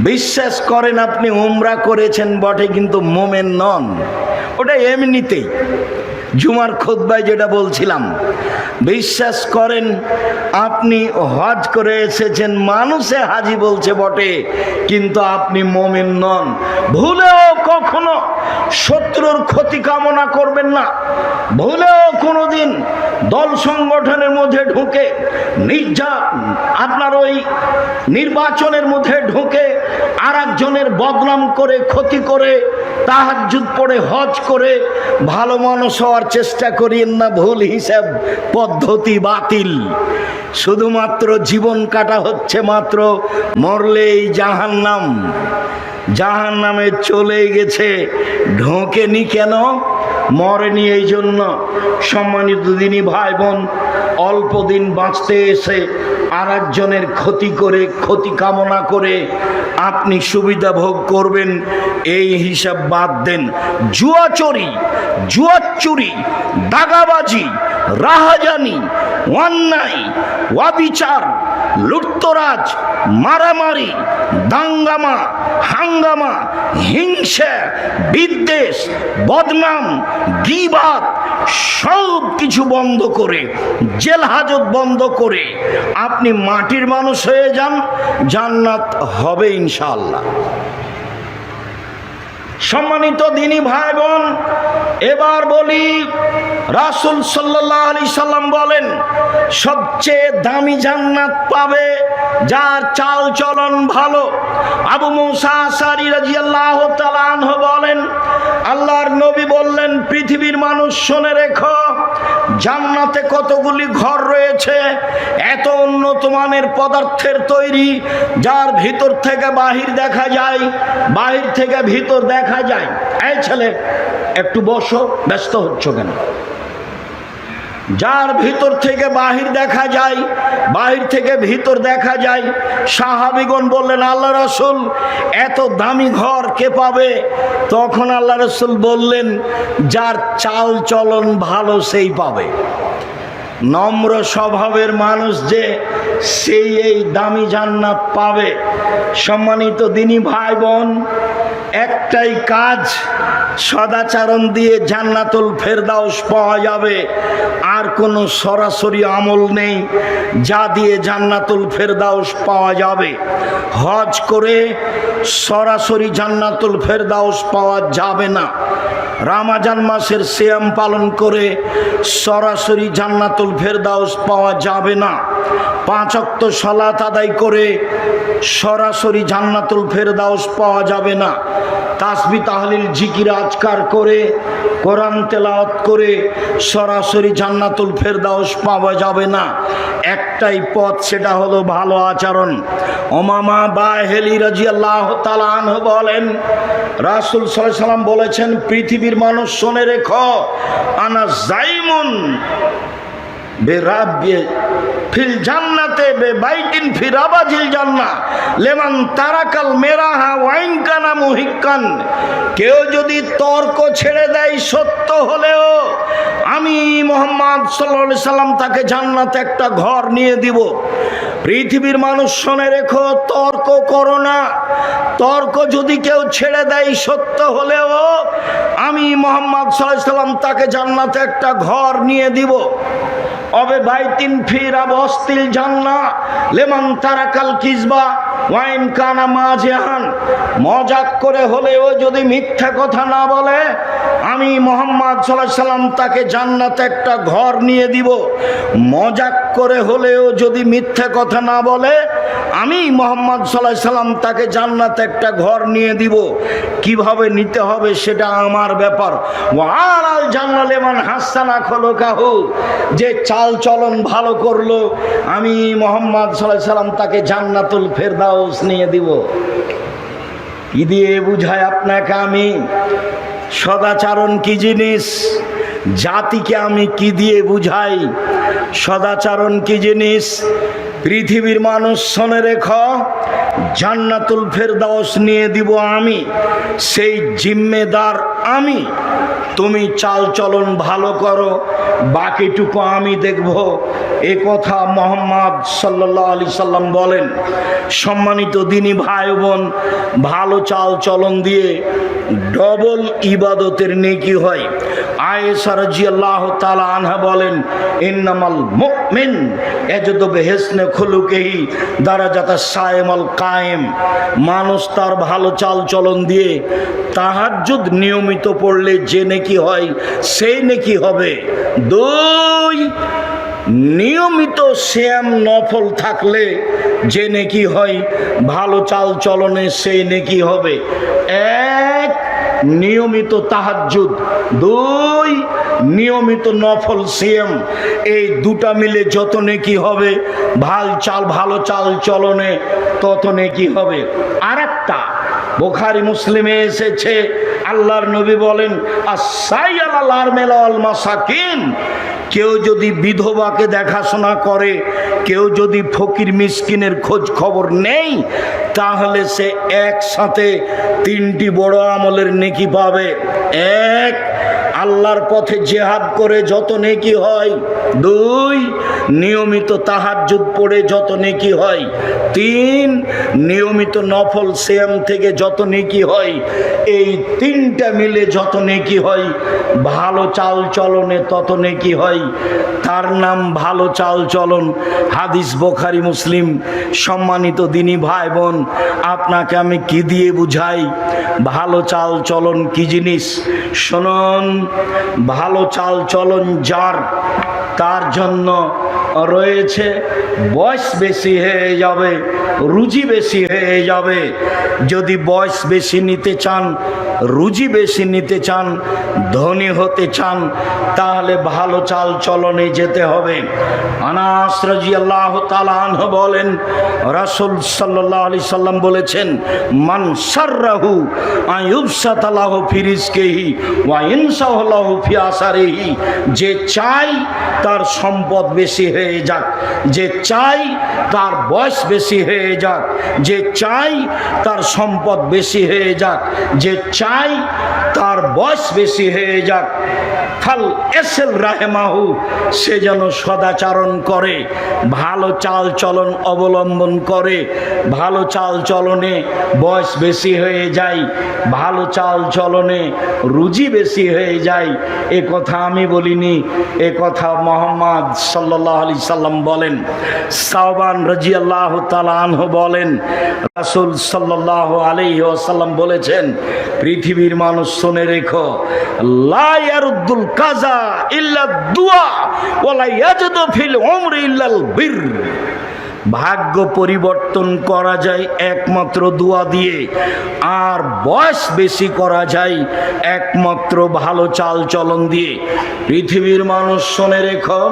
বিশ্বাস করেন আপনি উমরা করেছেন বটে, কিন্তু মুমিন নন। ওটা এমনিতেই, জুমার খুতবায় যেটা বলছিলাম। বিশ্বাস করেন আপনি হজ করে এসেছেন, মানুষে হাজি বলছে বটে, কিন্তু আপনি মুমিন নন। ভুলেও কখনো শত্রুর ক্ষতি কামনা করবেন না। ভুলেও কোনোদিন দল সংগঠনের মধ্যে ঢুকে আপনার ওই নির্বাচনের মধ্যে ঢুকে আর একজনের বদনাম করে, ক্ষতি করে, তাহাজ্জুদ পড়ে হজ করে ভালো মানুষ হওয়ার চেষ্টা করিয়েন না। ভুল হিসাব পদ্ধতি বাতিল। শুধুমাত্র জীবন কাটা হচ্ছে মাত্র, মরলেই জাহান্নাম। জাহান্নামে চলে গেছে, ঢোকেনি কেন? মরেনি এই জন্য। সম্মানিত দিনী ভাই বোন, অল্প দিন বাঁচতে এসে আর একজনের ক্ষতি করে, ক্ষতি কামনা করে আপনি সুবিধা ভোগ করবেন, এই হিসাব বাদ দেন। জুয়াচুরি, দাগাবাজি, রাহাজানি, অন্যায়, অবিচার, লুটতরাজ, মারামারি, দাঙ্গামা, হাঙ্গামা, হিংসা, বিদ্বেষ, বদনাম, গীবাত সব কিছু বন্ধ করে, জেল হাজত বন্ধ করে আপনি মাটির মানুষ হয়ে যান, জান্নাত হবে ইনশাআল্লাহ। সম্মানিত দিনী ভাই বোন, এবার বলি, রাসূল সাল্লাল্লাহু আলাইহি সাল্লাম বলেন সবচেয়ে দামি জান্নাত পাবে যার চাল চলন ভালো। আবু মুসা আশআরী রাদিয়াল্লাহু তাআলা আনহু বলেন, আল্লাহর নবী বললেন, পৃথিবীর মানুষ শুনে রেখো, জান্নাতে কতগুলি ঘর রয়েছে, এত উন্নত মানের পদার্থের তৈরি, যার ভিতর থেকে বাহির দেখা যায়, বাহির থেকে ভিতর দেখা যায়। এই ছেলে একটু বসো, ব্যস্ত হচ্ছ কেন? যার ভিতর থেকে বাহির দেখা যায়, বাহির থেকে ভিতর দেখা যায়। সাহাবীগণ বললেন, আল্লাহ রাসূল এত দামি ঘর কে পাবে? তখন আল্লাহ রাসূল বললেন, যার চাল চলন ভালো সেই পাবে। নম্র স্বভাবের মানুষ যে, সেই এই দামি জান্নাত পাবে। সম্মানিত দিনী ভাই বোন, একটাই কাজ, সদাচরণ দিয়ে জান্নাতুল ফেরদাউস পাওয়া যাবে। আর কোনো সরাসরি আমল নেই যা দিয়ে জান্নাতুল ফেরদাউস পাওয়া যাবে। হজ করে সরাসরি জান্নাতুল ফেরদাউস পাওয়া যাবে না। রমজান মাসের সিয়াম পালন করে সরাসরি জান্নাতুল ফেরদাউস পাওয়া যাবে না। 5 ওয়াক্ত সালাত আদায় করে সরাসরি জান্নাতুল ফেরদাউস পাওয়া যাবে না। তাসবিহ তাহলিল জিকির আজকার করে, কোরআন তেলাওয়াত করে সরাসরি জান্নাতুল ফেরদাউস পাওয়া যাবে না। একটাই পথ, সেটা হলো ভালো আচরণ। উমামা বাহিলি রাদিয়াল্লাহু তাআলা আনহু বলেন, রাসূল সাল্লাল্লাহু আলাইহি সাল্লাম বলেছেন, পৃথিবীর মানুষ শুনে রেখো, আনা জাইমুন বেরাব্বি ফিল জান্নাতে বে বাইতিন ফি রাবাজিল জান্নাহ লিমান তারাকাল মেরাহা ওয়াইন কানা মুহিক্কান। কেউ যদি তর্ক ছেড়ে দেয় সত্য হলেও, আমি মুহাম্মদ সাল্লাল্লাহু আলাইহি সাল্লাম তাকে জান্নাতে একটা ঘর নিয়ে দিব। পৃথিবীর মানুষ শুনে রেখো, তর্ক করো না। তর্ক যদি কেউ ছেড়ে দেয় সত্য হলেও, আমি মুহাম্মদ সাল্লাল্লাহু আলাইহি সাল্লাম তাকে জান্নাতে একটা ঘর নিয়ে দিব। অবে বাইতিন ফি রাবাস্তিল জান্নাহ লিমান তারাকাল কিযবা ওয়াইন কানা মাজিহান। মজাক করে হলেও যদি মিথ্যা কথা না বলে, আমি মুহাম্মদ সাল্লাল্লাহু আলাইহি সাল্লাম তাকে জান্নাতে একটা ঘর নিয়ে দিব। মজাক করে হলেও যদি মিথ্যা কথা না বলে, আমি মুহাম্মদ সাল্লাল্লাহু আলাইহি সাল্লাম তাকে জান্নাতে একটা ঘর নিয়ে দিব। কিভাবে নিতে হবে সেটা আমার ব্যাপার। ওয়ালাল জান্নাহ লিমান হাসানা খুলুকাহু, যে চাল চলন ভালো করলো, আমি মুহাম্মদ সাল্লাল্লাহু আলাইহি সাল্লাম তাকে জান্নাতুল ফেরদাউস নিয়ে দিব। কি দিয়ে বুঝায় আপনাকে আমি সদাচরণ কি জিনিস? জাতিকে আমি কি দিয়ে বুঝাই সদাচরণ কি জিনিস? পৃথিবীর মানুষ শুনে রেখো, জান্নাতুল ফেরদাউস নিয়ে দিব আমি, সেই জিম্মেদার আমি। তুমি চাল চলন ভালো করো, বাকিটুকু আমি দেখব। এ কথা মুহাম্মদ সাল্লাল্লাহু আলাইহি সাল্লাম বলেন। সম্মানিত দিনী ভাই বোন, ভালো চাল চলন দিয়ে ডবল ইবাদতের নেকি হয়। আয়েশা রাদিয়াল্লাহু তাআলা আনহা বলেন, ইন্নামাল মুমিন ইয়াজদু বিহিসনি খুলুকিহি দারাজাতাস সায়েমাল কায়েম। মানুষ তার ভালো চাল চলন দিয়ে তাহাজ্জুদ নিয়মিত পড়লে যে নেকি হয়, সেই নেকি হবে। 2, নিয়মিত সিয়াম নফল থাকলে যে নেকি হয়, ভালো চাল চলনে সেই নেকি হবে। 1, নিয়মিত তাহাজ্জুদ। 2, নিয়মিত নফল সিয়াম। এই দুটা মিলে যত নেকি হবে, ভালো চাল চলনে তত নেকি হবে। আরেকটা বুখারী মুসলিমে এসেছে, আল্লাহর নবী বলেন, আস-সাইয়াল আরমিল ওয়াল মাসাকিন। কেউ যদি বিধবাকে দেখাশোনা করে, কেউ যদি ফকির মিসকিনের খোঁজ খবর নেই, তাহলে সে একসাথে 3টি বড় আমলের নেকি পাবে। 1, আল্লাহর পথে জিহাদ করে যত নেকি হয়, 2 নিয়মিত তাহাজ্জুদ পড়ে যত নেকি হয়, 3 নিয়মিত নফল সিয়াম থেকে যত নেকি হয়, এই 3টা মিলে যত নেকি হয়, ভালো চাল চলনে তত নেকি হয়। তার নাম ভালো চাল চলন। হাদিস বুখারী মুসলিম। সম্মানিত দিনী ভাই বোন, আপনাকে আমি কি দিয়ে বুঝাই ভালো চাল চলন কি জিনিস? শুনুন, ভালো চাল চলন যার, তার জন্য রয়েছে বয়স বেশি হয়ে যাবে, রুজি বেশি হয়ে যাবে। যদি বয়স বেশি নিতে চান, রুজি বেশি নিতে চান, ধনী হতে চান, তাহলে ভালো চাল চলনে যেতে হবে। আনাস রাদিয়াল্লাহু তাআলা আনহু বলেন, রাসূল সাল্লাল্লাহু আলাইহি সাল্লাম বলেছেন, মান সাররাহু আয়ুবসাতা লাহু ফি রিজকিহি ওয়া ইনসাহু লাহু ফি আসারিহি, যে চাই তার সম্পদ বেশি হয়ে যাক, যে চাই তার বয়স বেশি হয়ে যাক, যে চাই তার সম্পদ বেশি হয়ে যাক, যে চাই তার বয়স বেশি হয়ে যাক, ফাল এসেল রাহেমাহু, সে যেন সদাচরণ করে, ভালো চাল চলন অবলম্বন করে। ভালো চাল চলনে বয়স বেশি হয়ে যায়, ভালো চাল চলনে রুজি বেশি হয়ে যায়। এ কথা আমি বলিনি, এ কথা মুহাম্মদ সাল্লাল্লাহু আলাইহি সাল্লাম বলেন। সাওবান রাদিয়াল্লাহু তাআলা আনহু বলেন, রাসূল সাল্লাল্লাহু আলাইহি ওয়াসাল্লাম বলেছেন, পৃথিবীর মানুষ শুনে রেখো, লা ইয়ারুদ্দুল কাজা ইল্লা দুআ ওয়া লা ইয়াজিদু ফিল উমরি ইল্লাল বির। ভাগ্য পরিবর্তন করা যায় একমাত্র দোয়া দিয়ে, আর বয়স বেশি করা যায় একমাত্র ভালো চাল চলন দিয়ে। পৃথিবীর মানুষ শুনে রেখো,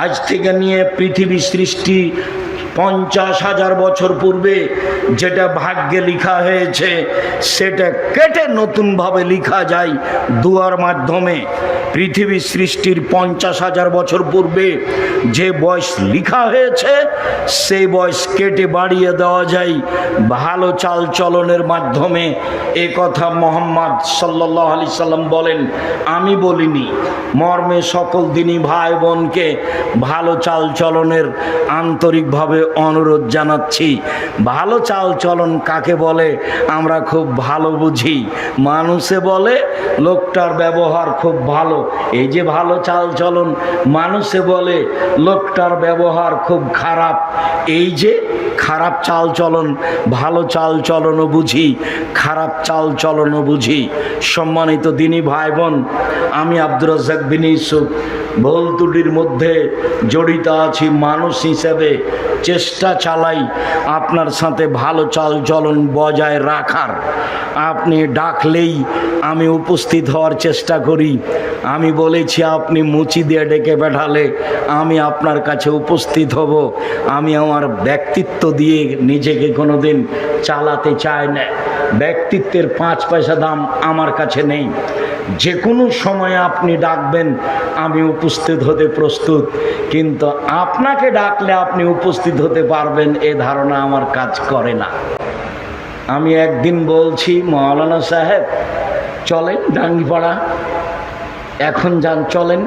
আজ থেকে নিয়ে পৃথিবী সৃষ্টি 50,000 বছর পূর্বে যেটা ভাগ্যে লেখা হয়েছে, সেটা কেটে নতুনভাবে লেখা যায় দুয়ার মাধ্যমে। পৃথিবী সৃষ্টির 50,000 বছর পূর্বে যে বয়স লেখা হয়েছে, সেই বয়স কেটে বাড়িয়ে দেওয়া যায় ভালো চাল চলনের মাধ্যমে। এ কথা মুহাম্মদ সাল্লাল্লাহু আলাইহি সাল্লাম বলেন, আমি বলিনি। মর্মে সকল দিনী ভাই বোনকে ভালো চাল চলনের আন্তরিকভাবে অনুরোধ জানাচ্ছি। ভালো চাল চলন কাকে বলে আমরা খুব ভালো বুঝি। মানুষে বলে লোকটার ব্যবহার খুব ভালো, এই যে ভালো চাল চলন। মানুষে বলে লোকটার ব্যবহার খুব খারাপ, এই যে খারাপ চাল চলন। ভালো চাল চলনও বুঝি, খারাপ চাল চলনও বুঝি। সম্মানিত দিনী ভাই বোন, আমি আব্দুর রাজ্জাক বিন ইউসুফ ভুল ত্রুটির মধ্যে জড়িত আছি মানুষ হিসেবে। চেষ্টা চালাই আপনার সাথে ভালো চাল চলন বজায় রাখার। আপনি ডাকলেই আমি উপস্থিত হওয়ার চেষ্টা করি। আমি বলেছি আপনি মুচি দিয়ে ডেকে পাঠালে আমি আপনার কাছে উপস্থিত হব। আমি আমার ব্যক্তিত্ব দিয়ে নিজেকে কোনোদিন চালাতে চাই না। ব্যক্তিত্বের 5 পয়সা দাম আমার কাছে নেই। যে কোনো সময় আপনি ডাকবেন, আমি উপস্থিত হতে প্রস্তুত, কিন্তু আপনাকে ডাকলে আপনি উপস্থিত হতে পারবেন এ ধারণা আমার কাজ করে না। আমি একদিন বলছি, মাওলানা সাহেব চলেন ডাঙ্গিপাড়া, এখন যান, চলেন,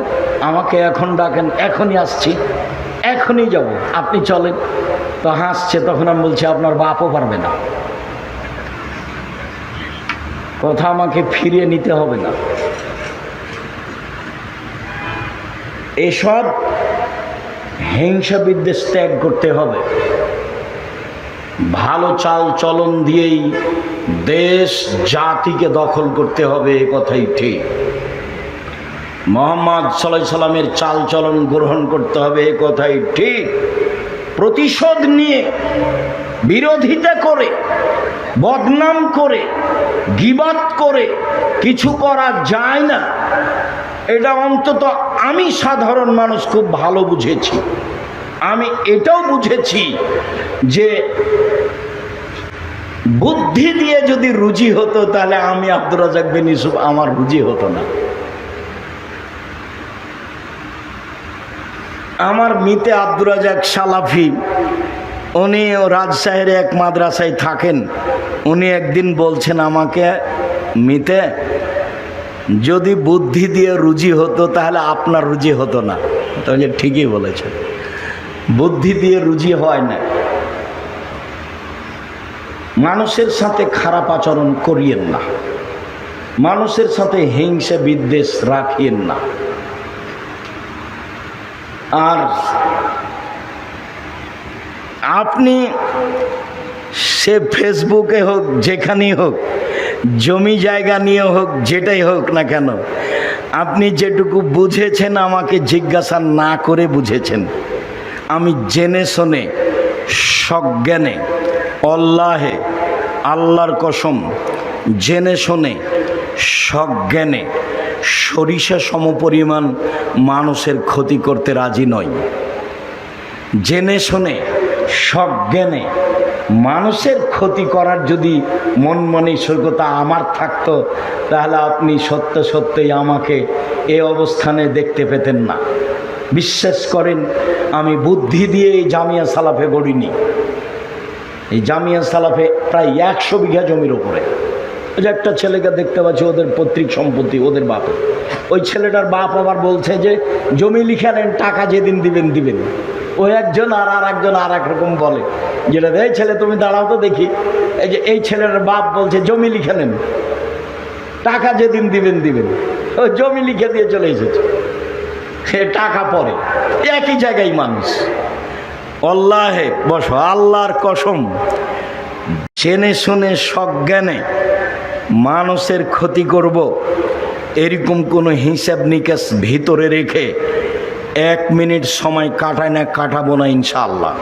আমাকে এখন ডাকেন, এখনই আসছি, এখনই যাব, আপনি চলেন। তো হাসছে। তখন আমি বলছি আপনার বাপও পারবে না, কথা আমাকে ফিরিয়ে নিতে হবে না। এসব হিংসা বিদ্বেষ ত্যাগ করতে হবে। ভালো চাল চলন দিয়েই দেশ জাতিকে দখল করতে হবে, এ কথাই ঠিক। মুহাম্মদ সাল্লাল্লাহু আলাইহি সাল্লামের চাল চলন গ্রহণ করতে হবে, এ কথাই ঠিক। প্রতিশোধ নিয়ে, বিরোধিতা করে, বদনাম করে, গীবাত করে কিছু করা যায় না। এটা অন্তত আমি সাধারণ মানুষ খুব ভালো বুঝেছি। আমি এটাও বুঝেছি যে বুদ্ধি দিয়ে যদি রুজি হতো, তাহলে আমি আব্দুর রাজ্জাক বিন ইউসুফ, আমার রুজি হতো না। আমার মিতে আব্দুর রাজ্জাক সালাফি, উনি রাজশাহীর এক মাদ্রাসায় থাকেন। উনি একদিন বলছেন আমাকে, মিতে যদি বুদ্ধি দিয়ে রুজি হতো তাহলে আপনার রুজি হতো না। তাহলে ঠিকই বলেছে, বুদ্ধি দিয়ে রুজি হয় না। মানুষের সাথে খারাপ আচরণ করিয়েন না, মানুষের সাথে হিংসা বিদ্বেষ রাখিয়েন না। আর আপনি সে ফেসবুকে হোক যেখানেই হোক, জমি জায়গা নিয়ে হোক, যেটাই হোক না কেন, আপনি যেটুকু বুঝেছেন আমাকে জিজ্ঞাসা না করে বুঝেছেন। আমি জেনে শুনে সজ্ঞানে, অল্লাহে, আল্লাহর কসম, জেনে শুনে সজ্ঞানে সরিষা সমপরিমাণ মানুষের ক্ষতি করতে রাজি নয়। জেনে শুনে সজ্ঞানে মানুষের ক্ষতি করার যদি মন মানসিকতা আমার থাকতো, তাহলে আপনি সত্য সত্যই আমাকে এ অবস্থানে দেখতে পেতেন না। বিশ্বাস করেন, আমি বুদ্ধি দিয়ে এই জামিয়া সালাফে গড়িনি। এই জামিয়া সালাফে প্রায় 100 বিঘা জমির উপরে। ওই যে একটা ছেলেকে দেখতে পাচ্ছি, ওদের পৈতৃক সম্পত্তি, ওদের বাপের। ওই ছেলেটার বাপ আবার বলছে যে জমি লিখে নেন, টাকা যেদিন দিবেন দিবেন। ওই একজন আর একজন আর এক রকম বলে, যেটা এই ছেলে তুমি দাঁড়াও তো দেখি। এই যে এই ছেলের বাপ বলছে জমি লিখে নেন, টাকা যেদিন দিবেন দিবেন। ওই জমি লিখে দিয়ে চলে এসেছে, সে টাকা পরে। একই জায়গায় মানুষ। আল্লাহে বসো, আল্লাহর কসম, জেনে শুনে সজ্ঞানে মানুষের ক্ষতি করব, এরকম কোনো হিসাব নিকাশ ভিতরে রেখে 1 মিনিট সময় কাটায় না, কাটাবো না ইনশাআল্লাহ।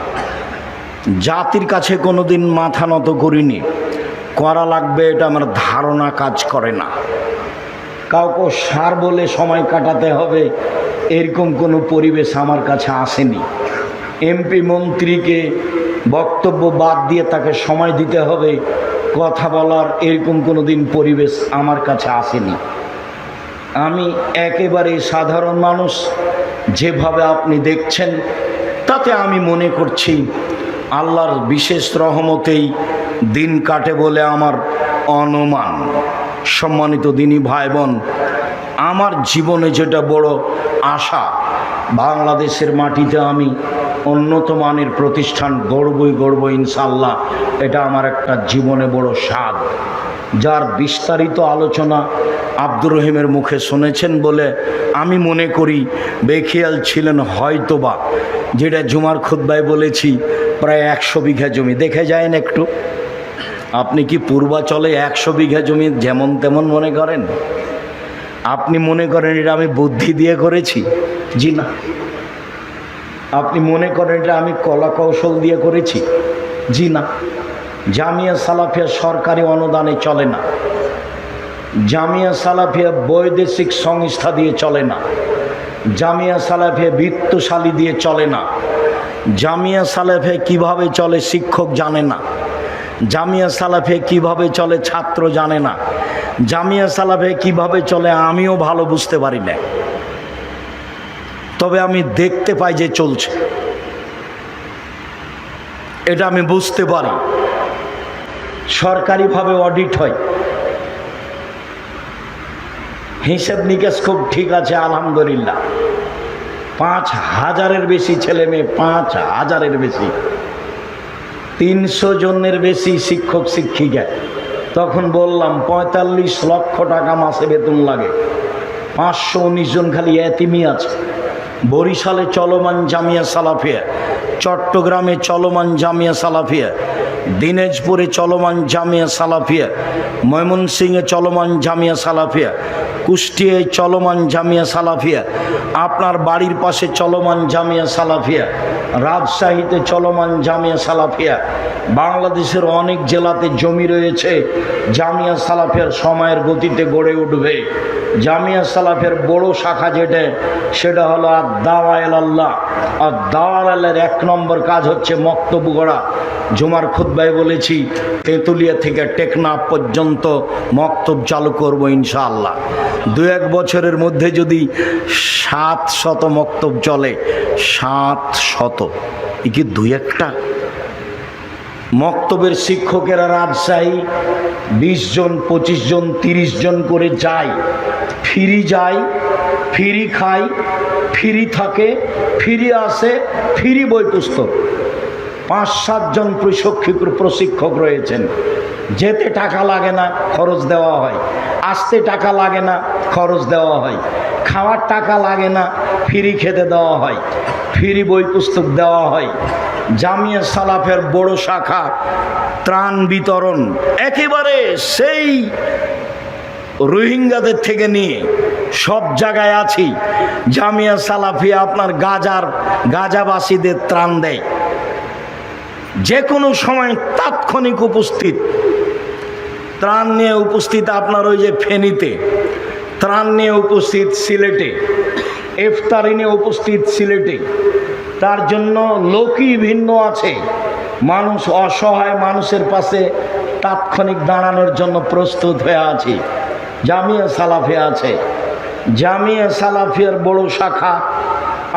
জাতির কাছে কোনোদিন মাথা নত করিনি, করা লাগবে এটা আমার ধারণা কাজ করে না। কাউকে সার বলে সময় কাটাতে হবে এরকম কোনো পরিবেশ আমার কাছে আসেনি। এমপি মন্ত্রীকে বক্তব্য বাদ দিয়ে তাকে সময় দিতে হবে কথা বলার, এরকম কোনো দিন পরিবেশ আমার কাছে আসেনি। আমি একেবারে সাধারণ মানুষ, যেভাবে আপনি দেখছেন তাতে আমি মনে করছি আল্লাহর বিশেষ রহমতেই দিন কাটে বলে আমার অনুমান। সম্মানিত দিনী ভাই বোন, আমার জীবনে যেটা বড় আশা, বাংলাদেশের মাটিতে আমি উন্নত মানের প্রতিষ্ঠান গড়বই ইনশাআল্লাহ। এটা আমার একটা জীবনে বড় স্বাদ, যার বিস্তারিত আলোচনা আব্দুর রহিমের মুখে শুনেছেন বলে আমি মনে করি বেখিয়াল ছিলেন হয়তোবা। যেটা জুমার খুতবায় বলেছি, প্রায় 100 বিঘা জমি। দেখে যায়েন একটু, আপনি কি পূর্বাচলে 100 বিঘা জমি যেমন তেমন মনে করেন? আপনি মনে করেন এটা আমি বুদ্ধি দিয়ে করেছি? জি না। আপনি মনে করেন এটা আমি কলা কৌশল দিয়ে করেছি? জি না। জামিয়া সালাফিয়া সরকারি অনুদানে চলে না, জামিয়া সালাফিয়া বৈদেশিক সংস্থা দিয়ে চলে না, জামিয়া সালাফিয়া বিত্তশালী দিয়ে চলে না, জামিয়া সালাফিয়া কিভাবে চলে শিক্ষক জানে না, জামিয়া সালাফিয়া কিভাবে চলে ছাত্র জানে না, জামিয়া সালাফিয়া কিভাবে চলে আমিও ভালো বুঝতে পারি না। তবে আমি দেখতে পাই যে চলছে, এটা আমি বুঝতে পারি। সরকারিভাবে অডিট হয়, হিসাব নিকাশ খুব ঠিক আছে আলহামদুলিল্লাহ। 5000-এর বেশি ছেলে মেয়ে, 5000-এর বেশি, 300 জনের বেশি শিক্ষক শিক্ষিকা। তখন বললাম 45 লক্ষ টাকা মাসে বেতন লাগে, 519 জন খালি এতিমি আছে। বরিশালে চলমান জামিয়া সালাফিয়া, চট্টগ্রামে চলমান জামিয়া সালাফিয়া, দিনাজপুরে চলমান জামিয়া সালাফিয়া, ময়মনসিংহে চলমান জামিয়া সালাফিয়া, কুষ্টিয়ায় চলমান জামিয়া সালাফিয়া, আপনার বাড়ির পাশে চলমান জামিয়া সালাফিয়া, রাজশাহীতে চলমান জামিয়া সালাফিয়া, বাংলাদেশের অনেক জেলাতে জমি রয়েছে। জামিয়া সালাফিয়ার সময়ের গতিতে গড়ে উঠবে। জামিয়া সালাফিয়ার বড় শাখা যেটা, সেটা হলো আদ-দাওয়া ইলাল্লাহ। আর দাওয়ালের 1 নম্বর কাজ হচ্ছে মক্তব গড়া। জুমার খুতবায় বলেছি তেঁতুলিয়া থেকে টেকনাফ পর্যন্ত মক্তব চালু করব ইনশাআল্লাহ। 2-1 বছরের মধ্যে যদি 700 মক্তব চলে, 700, এ কি 2-1টা? মক্তবের শিক্ষকেরা রাজশাহী 20 জন, 25 জন, 30 জন করে যায়। ফিরি যায়, ফিরি খায়, ফিরি থাকে, ফিরি আসে, ফিরি বই পুস্তক। 5-7 জন প্রশিক্ষক রয়েছেন। যেতে টাকা লাগে না, খরচ দেওয়া হয়। আসতে টাকা লাগে না, খরচ দেওয়া হয়। খাওয়ার টাকা লাগে না, ফ্রি খেতে দেওয়া হয়, ফ্রি বই পুস্তক দেওয়া হয়। জামিয়া সালাফের বড় শাখা ত্রাণ বিতরণ একেবারে সেই রোহিঙ্গাদের থেকে নিয়ে সব জায়গায় আছি। জামিয়া সালাফিয়া আপনার গাজাবাসীদের ত্রাণ দেয়, যে কোনো সময় তাৎক্ষণিক উপস্থিত। ত্রাণ নিয়ে উপস্থিত আপনার ওই যে ফেনীতে, ত্রাণ নিয়ে উপস্থিত সিলেটে, ইফতারি নিয়ে উপস্থিত সিলেটে। তার জন্য লোকই ভিন্ন আছে। মানুষ অসহায় মানুষের পাশে তাৎক্ষণিক দাঁড়ানোর জন্য প্রস্তুত হয়ে আছি। জামিয়া সালাফিয়া আছে। জামিয়া সালাফিয়ার বড় শাখা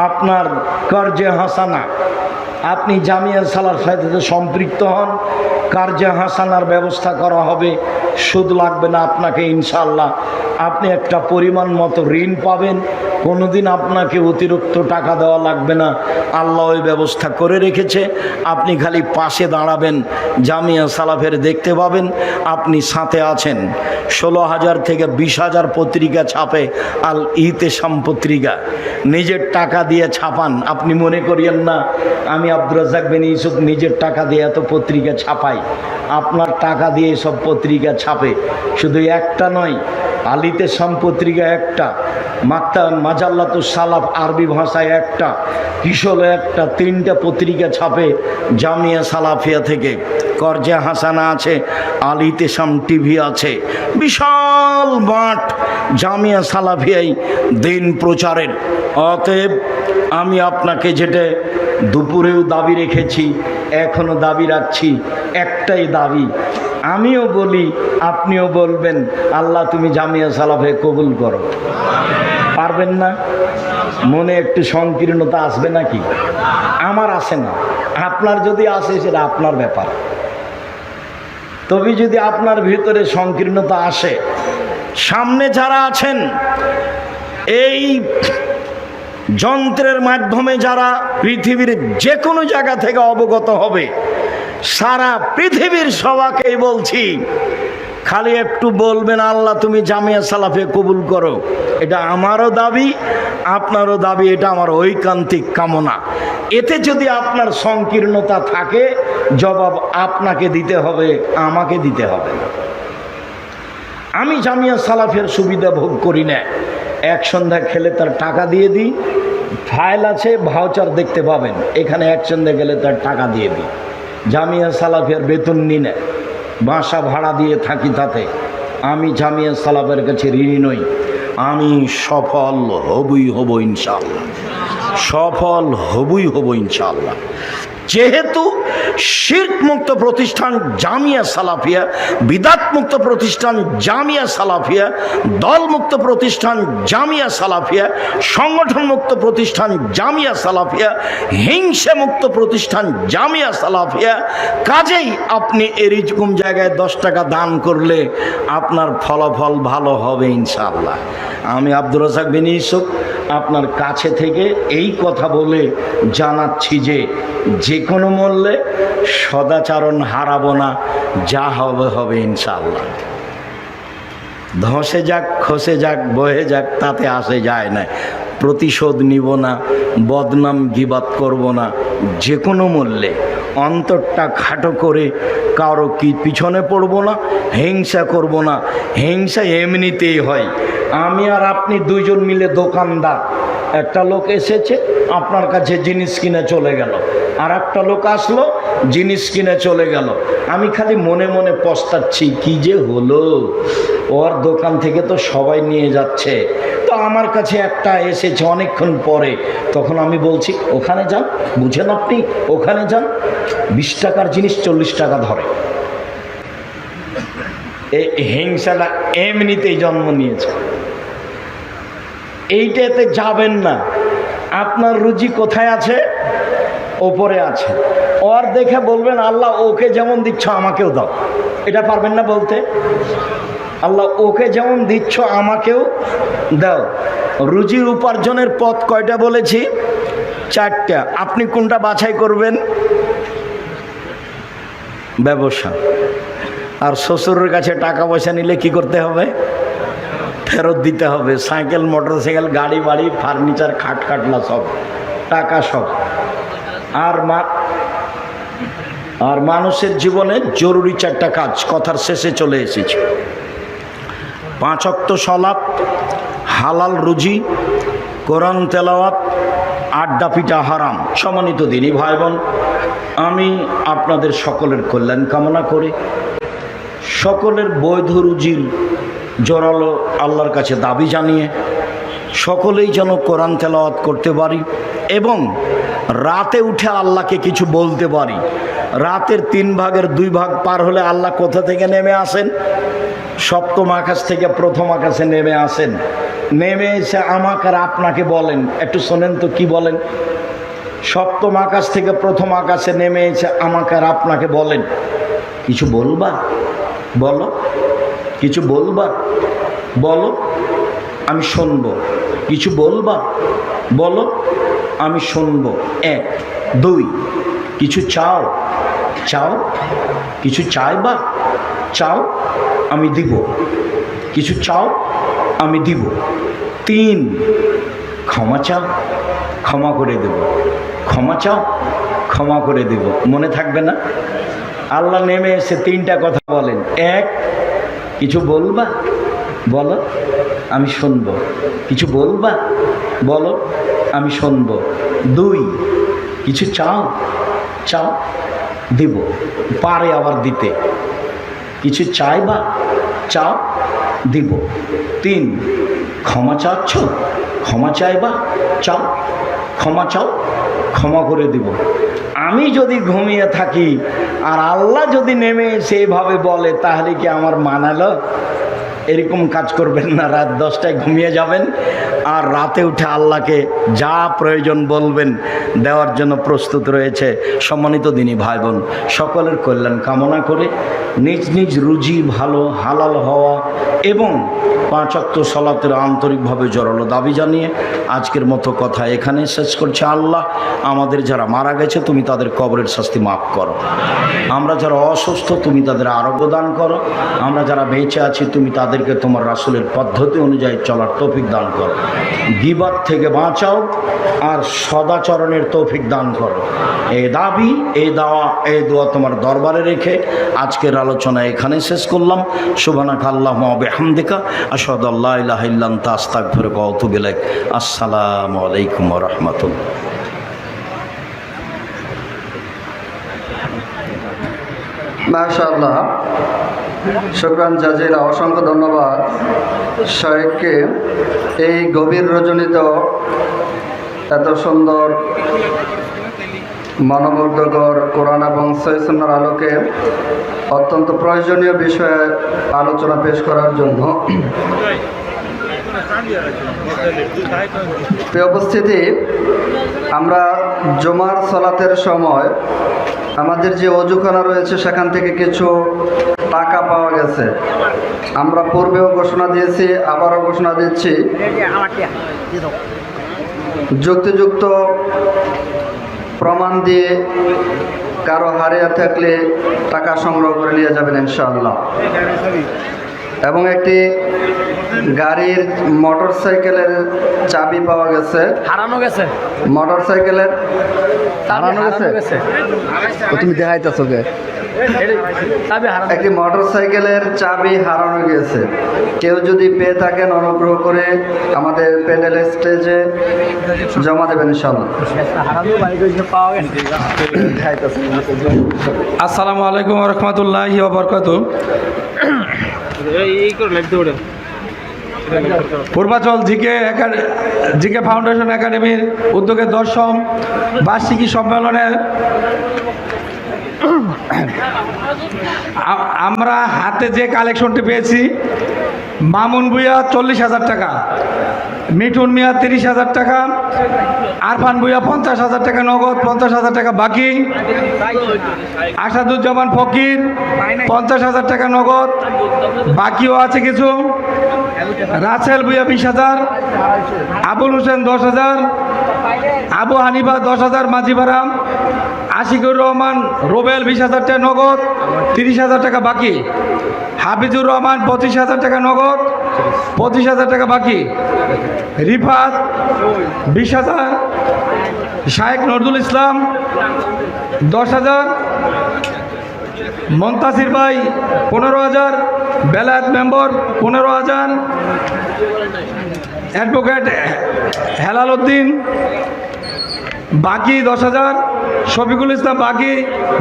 আপনার কার্জে হাসানা। আপনি জামিয়া সালাফিয়ার সাথে সম্পৃক্ত হন, কার্জে হাসানার ব্যবস্থা করা হবে। সুদ লাগবে না আপনাকে ইনশাআল্লাহ। আপনি একটা পরিমাণ মতো ঋণ পাবেন, কোনোদিন আপনাকে অতিরিক্ত টাকা দেওয়া লাগবে না। আল্লাহ ওই ব্যবস্থা করে রেখেছে। আপনি খালি পাশে দাঁড়াবেন, জামিয়া সালাফের দেখতে পাবেন, আপনি সাথে আছেন। 16,000 থেকে 20,000 পত্রিকা ছাপে আল ইহতেশাম পত্রিকা। নিজের টাকা দিয়ে ছাপান। আপনি মনে করিয়েন না আমি আব্দুর রাজ্জাক বিন ইউসুফ নিজের টাকা দিয়ে এত পত্রিকা ছাপাই। আপনার টাকা দিয়ে সব পত্রিকা ছাপে। শুধু একটা নয়, আল ইহতেশাম পত্রিকা একটা, মাজাল্লাতুস সালাফ আরবি ভাষায় একটা, কিশোরে একটা, 3টা পত্রিকা ছাপে জামিয়া সালাফিয়া থেকে। কার্জে হাসানা আছে, আল ইহতেশাম টিভি আছে। বিশাল মাঠ জামিয়া সালাফিয়াই দিন প্রচারের। অতএব আমি আপনাকে যেটা দুপুরেও দাবি রেখেছি, এখনো দাবি রাখছি, একটাই দাবি। আমিও বলি, আপনিও বলবেন, আল্লাহ তুমি জামিয়া সালাফে কবুল করো। পারবেন না? মনে একটু সংকীর্ণতা আসবে নাকি? আমার আসে না। আপনার যদি আসে সেটা আপনার ব্যাপার। তবে যদি আপনার ভিতরে সংকীর্ণতা আসে, সামনে যারা আছেন এই যন্ত্রের মাধ্যমে যারা পৃথিবীর যে কোনো জায়গা থেকে অবগত হবে, সারা পৃথিবীর সবাইকেই বলছি, খালি একটু বলবেন আল্লাহ তুমি জামিয়া সালাফে কবুল করো। এটা আমারও দাবি, আপনারও দাবি, এটা আমার ঐকান্তিক কামনা। এতে যদি আপনার সংকীর্ণতা থাকে, জবাব আপনাকে দিতে হবে, আমাকে দিতে হবে না। আমি জামিয়া সালাফের সুবিধা ভোগ করি না। এক সন্ধ্যা খেলে তার টাকা দিয়ে দিই, ফাইল আছে, ভাউচার দেখতে পাবেন, এখানে এক সন্ধ্যা গেলে তার টাকা দিয়ে দিই। জামিয়া সালাফের বেতন নি না, বাসা ভাড়া দিয়ে থাকি। তাতে আমি জামিয়া সালাফের কাছে ঋণী নই। আমি সফল হবই হব ইনশাআল্লাহ, সফল হবই হব ইনশাআল্লাহ। যেহেতু শিরক মুক্ত প্রতিষ্ঠান জামিয়া সালাফিয়া, বিদাত মুক্ত প্রতিষ্ঠান জামিয়া সালাফিয়া, দল মুক্ত প্রতিষ্ঠান জামিয়া সালাফিয়া, সংগঠন মুক্ত প্রতিষ্ঠান জামিয়া সালাফিয়া, হিংসা মুক্ত প্রতিষ্ঠান জামিয়া সালাফিয়া। কাজেই আপনি এরকম জায়গায় 10 টাকা দান করলে আপনার ফলাফল ভালো হবে ইনশাআল্লাহ। আমি আব্দুর রাজ্জাক বিন ইউসুফ আপনার কাছে থেকে এই কথা বলে জানাচ্ছি যে যে কোনো মূল্যে সদাচরণ হারাবো না, যা হবে হবে ইনশাআল্লাহ। ধসে যাক, খসে যাক, বহে যাক, তাতে আসে যায় না। প্রতিশোধ নিব না, বদনাম গিবাত করব না, যে কোনো মূল্যে অন্তরটা খাটো করে কারো কি পিছনে পড়ব না, হিংসা করব না। হিংসা এমনিতেই হয়। আমি আর আপনি দুইজন মিলে দোকানদার, একটা লোক এসেছে আপনার কাছে জিনিস কিনে চলে গেল, আর একটা লোক আসলো জিনিস কিনে চলে গেল। আমি খালি মনে মনে পস্তাচ্ছি, কি যে হলো, ওর দোকান থেকে তো সবাই নিয়ে যাচ্ছে, তো আমার কাছে একটা এসেছে অনেকক্ষণ পরে। তখন আমি বলছি ওখানে যান, বুঝেন আপনি, ওখানে যান, 20 টাকার জিনিস 40 টাকা ধরে। এই হিংসাটা এমনিতেই জন্ম নিয়েছে। এইটাতে যাবেন না। আপনার রুজি কোথায় আছে? ওপরে আছে। ওর দেখে বলবেন আল্লাহ ওকে যেমন দিচ্ছ আমাকেও দাও। এটা পারবেন না বলতে? আল্লাহ ওকে যেমন দিচ্ছ আমাকেও দাও। রুজির উপার্জনের পথ কয়টা বলেছি? 4টা। আপনি কোনটা বাছাই করবেন? ব্যবসা। আর শ্বশুরের কাছে টাকা পয়সা নিলে কি করতে হবে? ফেরত দিতে হবে। সাইকেল, মোটরসাইকেল, গাড়ি বাড়ি, ফার্নিচার, খাট খাটলা সব টাকা সব। আর মানুষের জীবনে জরুরি 4টা কাজ। কথার শেষে চলে এসেছি। 5 ওয়াক্ত সালাত, হালাল রুজি, কোরআন তেলাওয়াত, আড্ডা পিটা হারাম। সম্মানিত দিনী ভাই বোন, আমি আপনাদের সকলের কল্যাণ কামনা করি। সকলের বৈধ রুজির জোরালো আল্লাহর কাছে দাবি জানিয়ে সকলেই যেন কোরআন তেলাওয়াত করতে পারি এবং রাতে উঠে আল্লাহকে কিছু বলতে পারি। রাতের 3 ভাগের 2 ভাগ পার হলে আল্লাহ কোথা থেকে নেমে আসেন? 7ম আকাশ থেকে 1ম আকাশে নেমে আসেন। নেমে এসে আমাকে আর আপনাকে বলেন, একটু শোনেন তো কি বলেন। 7ম আকাশ থেকে 1ম আকাশে নেমে এসে আমাকে আর আপনাকে বলেন, কিছু বলবা? বলো। কিছু বলবা? বলো, আমি শুনবো। কিছু বলবা? বলো, আমি শুনবো। 1 2 কিছু চাও? চাও। কিছু চাইবা? চাও, আমি দিব। কিছু চাও, আমি দিব। 3 ক্ষমা চাও, ক্ষমা করে দেব। ক্ষমা চাও, ক্ষমা করে দেব। মনে থাকবে না? আল্লাহ নেমে এসে 3টা কথা বলেন। 1 কিছু বলবা? বলো, আমি শুনবো। কিছু বলবা? বলো, আমি শুনবো। 2 কিছু চাও? চাও, দিব। পারে আবার দিতে। কিছু চাইবা? চাও, দিব। 3 ক্ষমা চাচ্ছ? ক্ষমা চাইবা? চাও, ক্ষমা চাও, ক্ষমা করে দিব। আমি যদি ঘুমিয়ে থাকি আর আল্লাহ যদি নেমে সেইভাবে বলে, তাহলে কি আমার মানালো? এরকম কাজ করবেন না। রাত 10টায় ঘুমিয়ে যাবেন আর রাতে উঠে আল্লাহকে যা প্রয়োজন বলবেন, দেওয়ার জন্য প্রস্তুত রয়েছে। সম্মানিত দিনী ভাই বোন, সকলের কল্যাণ কামনা করে নিজ নিজ রুজি ভালো হালাল হওয়া এবং 5 ওয়াক্ত সালাতের আন্তরিকভাবে জোরালো দাবি জানিয়ে আজকের মতো কথা এখানে শেষ করছে। আল্লাহ আমাদের যারা মারা গেছে তুমি তাদের কবরের শাস্তি মাফ করো। আমরা যারা অসুস্থ তুমি তাদের আরোগ্য দান করো। আমরা যারা বেঁচে আছি তুমি তাদেরকে তোমার রাসূলের পদ্ধতি অনুযায়ী চলার তৌফিক দান করো। গীবত থেকে বাঁচাও আর সদাচরণের তৌফিক দান করো। এই দাবি, এই দাওয়া, এই দোয়া তোমার দরবারে রেখে আজকের আলোচনা এখানে শেষ করলাম। সুবহানাকা আল্লাহুম্মা ওয়া বিহামদিকা আশহাদু আল্লা ইলাহা ইল্লা আনতা আস্তাগফিরুকা ওয়া আতুবু ইলাইক। আসসালামু আলাইকুম ওয়া রাহমাতুল্লাহ। মাশাআল্লাহ, শুকরান জাজিলা, অসংখ্য ধন্যবাদ শায়েখকে। এই গভীর রজনীতে এত সুন্দর মনোমুগ্ধকর কোরআন এবং সহিহ সুন্নাহর আলোকে অত্যন্ত প্রয়োজনীয় বিষয়ে আলোচনা পেশ করার জন্য। প্রিয় উপস্থিতি, আমরা জুমার সালাতের সময় আমাদের যে অজুখানা রয়েছে সেখান থেকে কিছু টাকা পাওয়া গেছে। আমরা পূর্বেও ঘোষণা দিয়েছি, আবারও ঘোষণা দিচ্ছি, যুক্তিযুক্ত প্রমাণ দিয়ে কারো হারিয়ে থাকলে টাকা সংগ্রহ করে নিয়ে যাবেন ইনশাআল্লাহ। এবং একটি গাড়ির মোটরসাইকেলের চাবি পাওয়া গেছে। হারানো গেছে, মোটরসাইকেলের হারানো গেছে। তুমি দেখাইতেছ কে? একটি মোটরসাইকেলের চাবি হারানো গেছে। কেউ যদি পেয়ে থাকেন অনুগ্রহ করে আমাদের প্যানেল স্টেজে জমা দেবেন ইনশাআল্লাহ। আসসালামু আলাইকুম ওয়া রাহমাতুল্লাহি ওয়া বারাকাতুহু। পূর্বাচল জিকে ফাউন্ডেশন একাডেমির উদ্যোগে 10ম বার্ষিকী সম্মেলনে আমরা হাতে যে কালেকশনটি পেয়েছি, মামুন ভুঁইয়া 40,000 টাকা, মিঠুন মিয়া 30,000 টাকা, আরফান ভুইয়া 50,000 টাকা নগদ, 50,000 টাকা বাকি, আসাদুজ্জামান ফকির 50,000 টাকা নগদ, বাকিও আছে কিছু, রাসেল ভুইয়া 20,000, আবুল হোসেন 10,000, আবু হানিফা 10,000 মাঝি ভাড়া, আশিকুর রহমান রোবেল 20,000 টাকা নগদ, 30,000 টাকা বাকি, হাফিজুর রহমান 25,000 টাকা নগদ, 25,000 টাকা বাকি, রিফাত 20,000, শায়েখ নজরুল ইসলাম 10,000, মন্তাসির ভাই 15,000, বেলায়েত মেম্বর 15,000, অ্যাডভোকেট হেলাল উদ্দিন বাকি 10,000, শফিকুল ইসলাম বাকি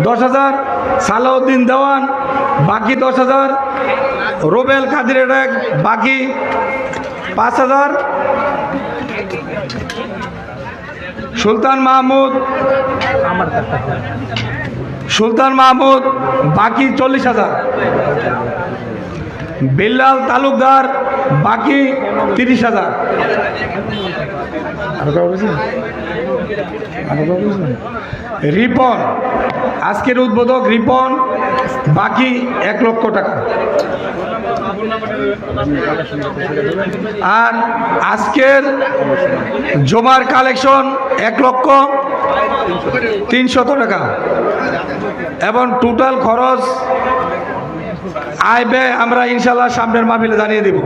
10,000, সালাউদ্দিন দেওয়ান বাকি 10,000, রোবেল কাদির এক বাকি 5,000, সুলতান মাহমুদ বাকি 40,000, বিল্লাল তালুকদার বাকি 30,000, রিপন আজকের উদ্বোধক রিপন বাকি 1 লক্ষ টাকা। আর আজকের জমার কালেকশন 1,03,000 টাকা এবং টোটাল খরচ আয় ব্যয় আমরা ইনশাল্লাহ সামনের মাহফিলে জানিয়ে দেব।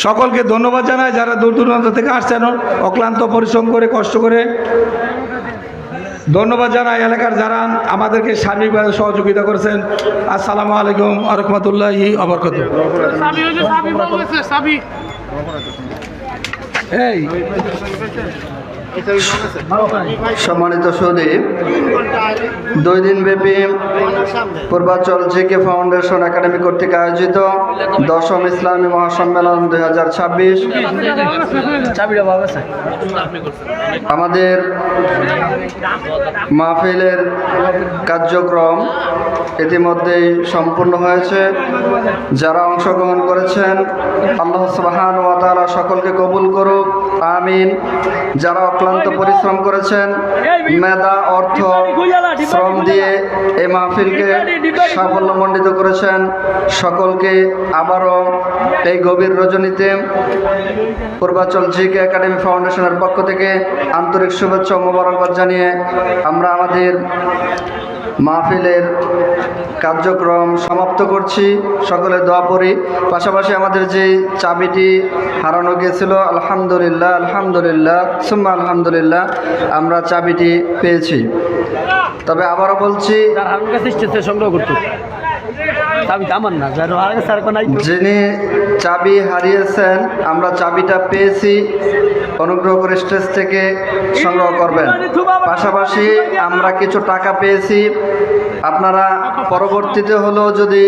সকলকে ধন্যবাদ জানাই যারা দূর দূরান্ত থেকে আসছেন অক্লান্ত পরিশ্রম করে কষ্ট করে। ধন্যবাদ জানাই এলাকার যারা আমাদেরকে সার্বিকভাবে সহযোগিতা করেছেন। আসসালামু আলাইকুম ওয়া রাহমাতুল্লাহি ওয়া বারাকাতুহু। এই সম্মানিত সুধী, 2 দিন ব্যাপী পূর্বাচল জিকে ফাউন্ডেশন একাডেমি কর্তৃক আয়োজিত 10ম ইসলামী মহাসম্মেলন 2026 আমাদের মাহফিলের কার্যক্রম ইতিমধ্যেই সম্পূর্ণ হয়েছে। যারা অংশগ্রহণ করেছেন আল্লাহ সুবহানাহু ওয়া তাআলা সকলকে কবুল করুক, আমিন। যারা অক্লান্ত পরিশ্রম করেছেন, মেধা অর্থ শ্রম দিয়ে এই মাহফিলকে সাফল্যমণ্ডিত করেছেন, সকলকে আবারও এই গভীর রজনীতে পূর্বাচল জিকে একাডেমি ফাউন্ডেশনের পক্ষ থেকে আন্তরিক শুভেচ্ছা ও মোবারকবাদ জানিয়ে আমরা আমাদের মাহফিলের কার্যক্রম সমাপ্ত করছি। সকলে দোয়া পড়ি। পাশাপাশি আমাদের যে চাবিটি হারানো গিয়েছিল, আলহামদুলিল্লাহ সুম্মা আলহামদুলিল্লাহ আমরা চাবিটি পেয়েছি। তবে আবারও বলছি, যিনি চাবি হারিয়েছেন আমরা চাবিটা পেয়েছি, অনুগ্রহ করে স্টেজ থেকে সংগ্রহ করবেন। পাশাপাশি আমরা কিছু টাকা পেয়েছি, আপনারা পরবর্তীতে হলেও যদি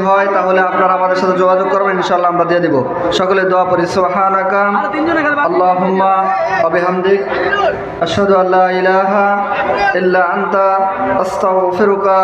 হয় তাহলে আপনারা আমাদের সাথে যোগাযোগ করবেন, ইনশাআল্লাহ আমরা দিয়ে দিব। সকলে দোয়া করি। সুবহানাকা আল্লাহুম্মা ওয়া বিহামদিক আশহাদু আল্লা ইলাহা ইল্লা আনতা আস্তাগফিরুকা।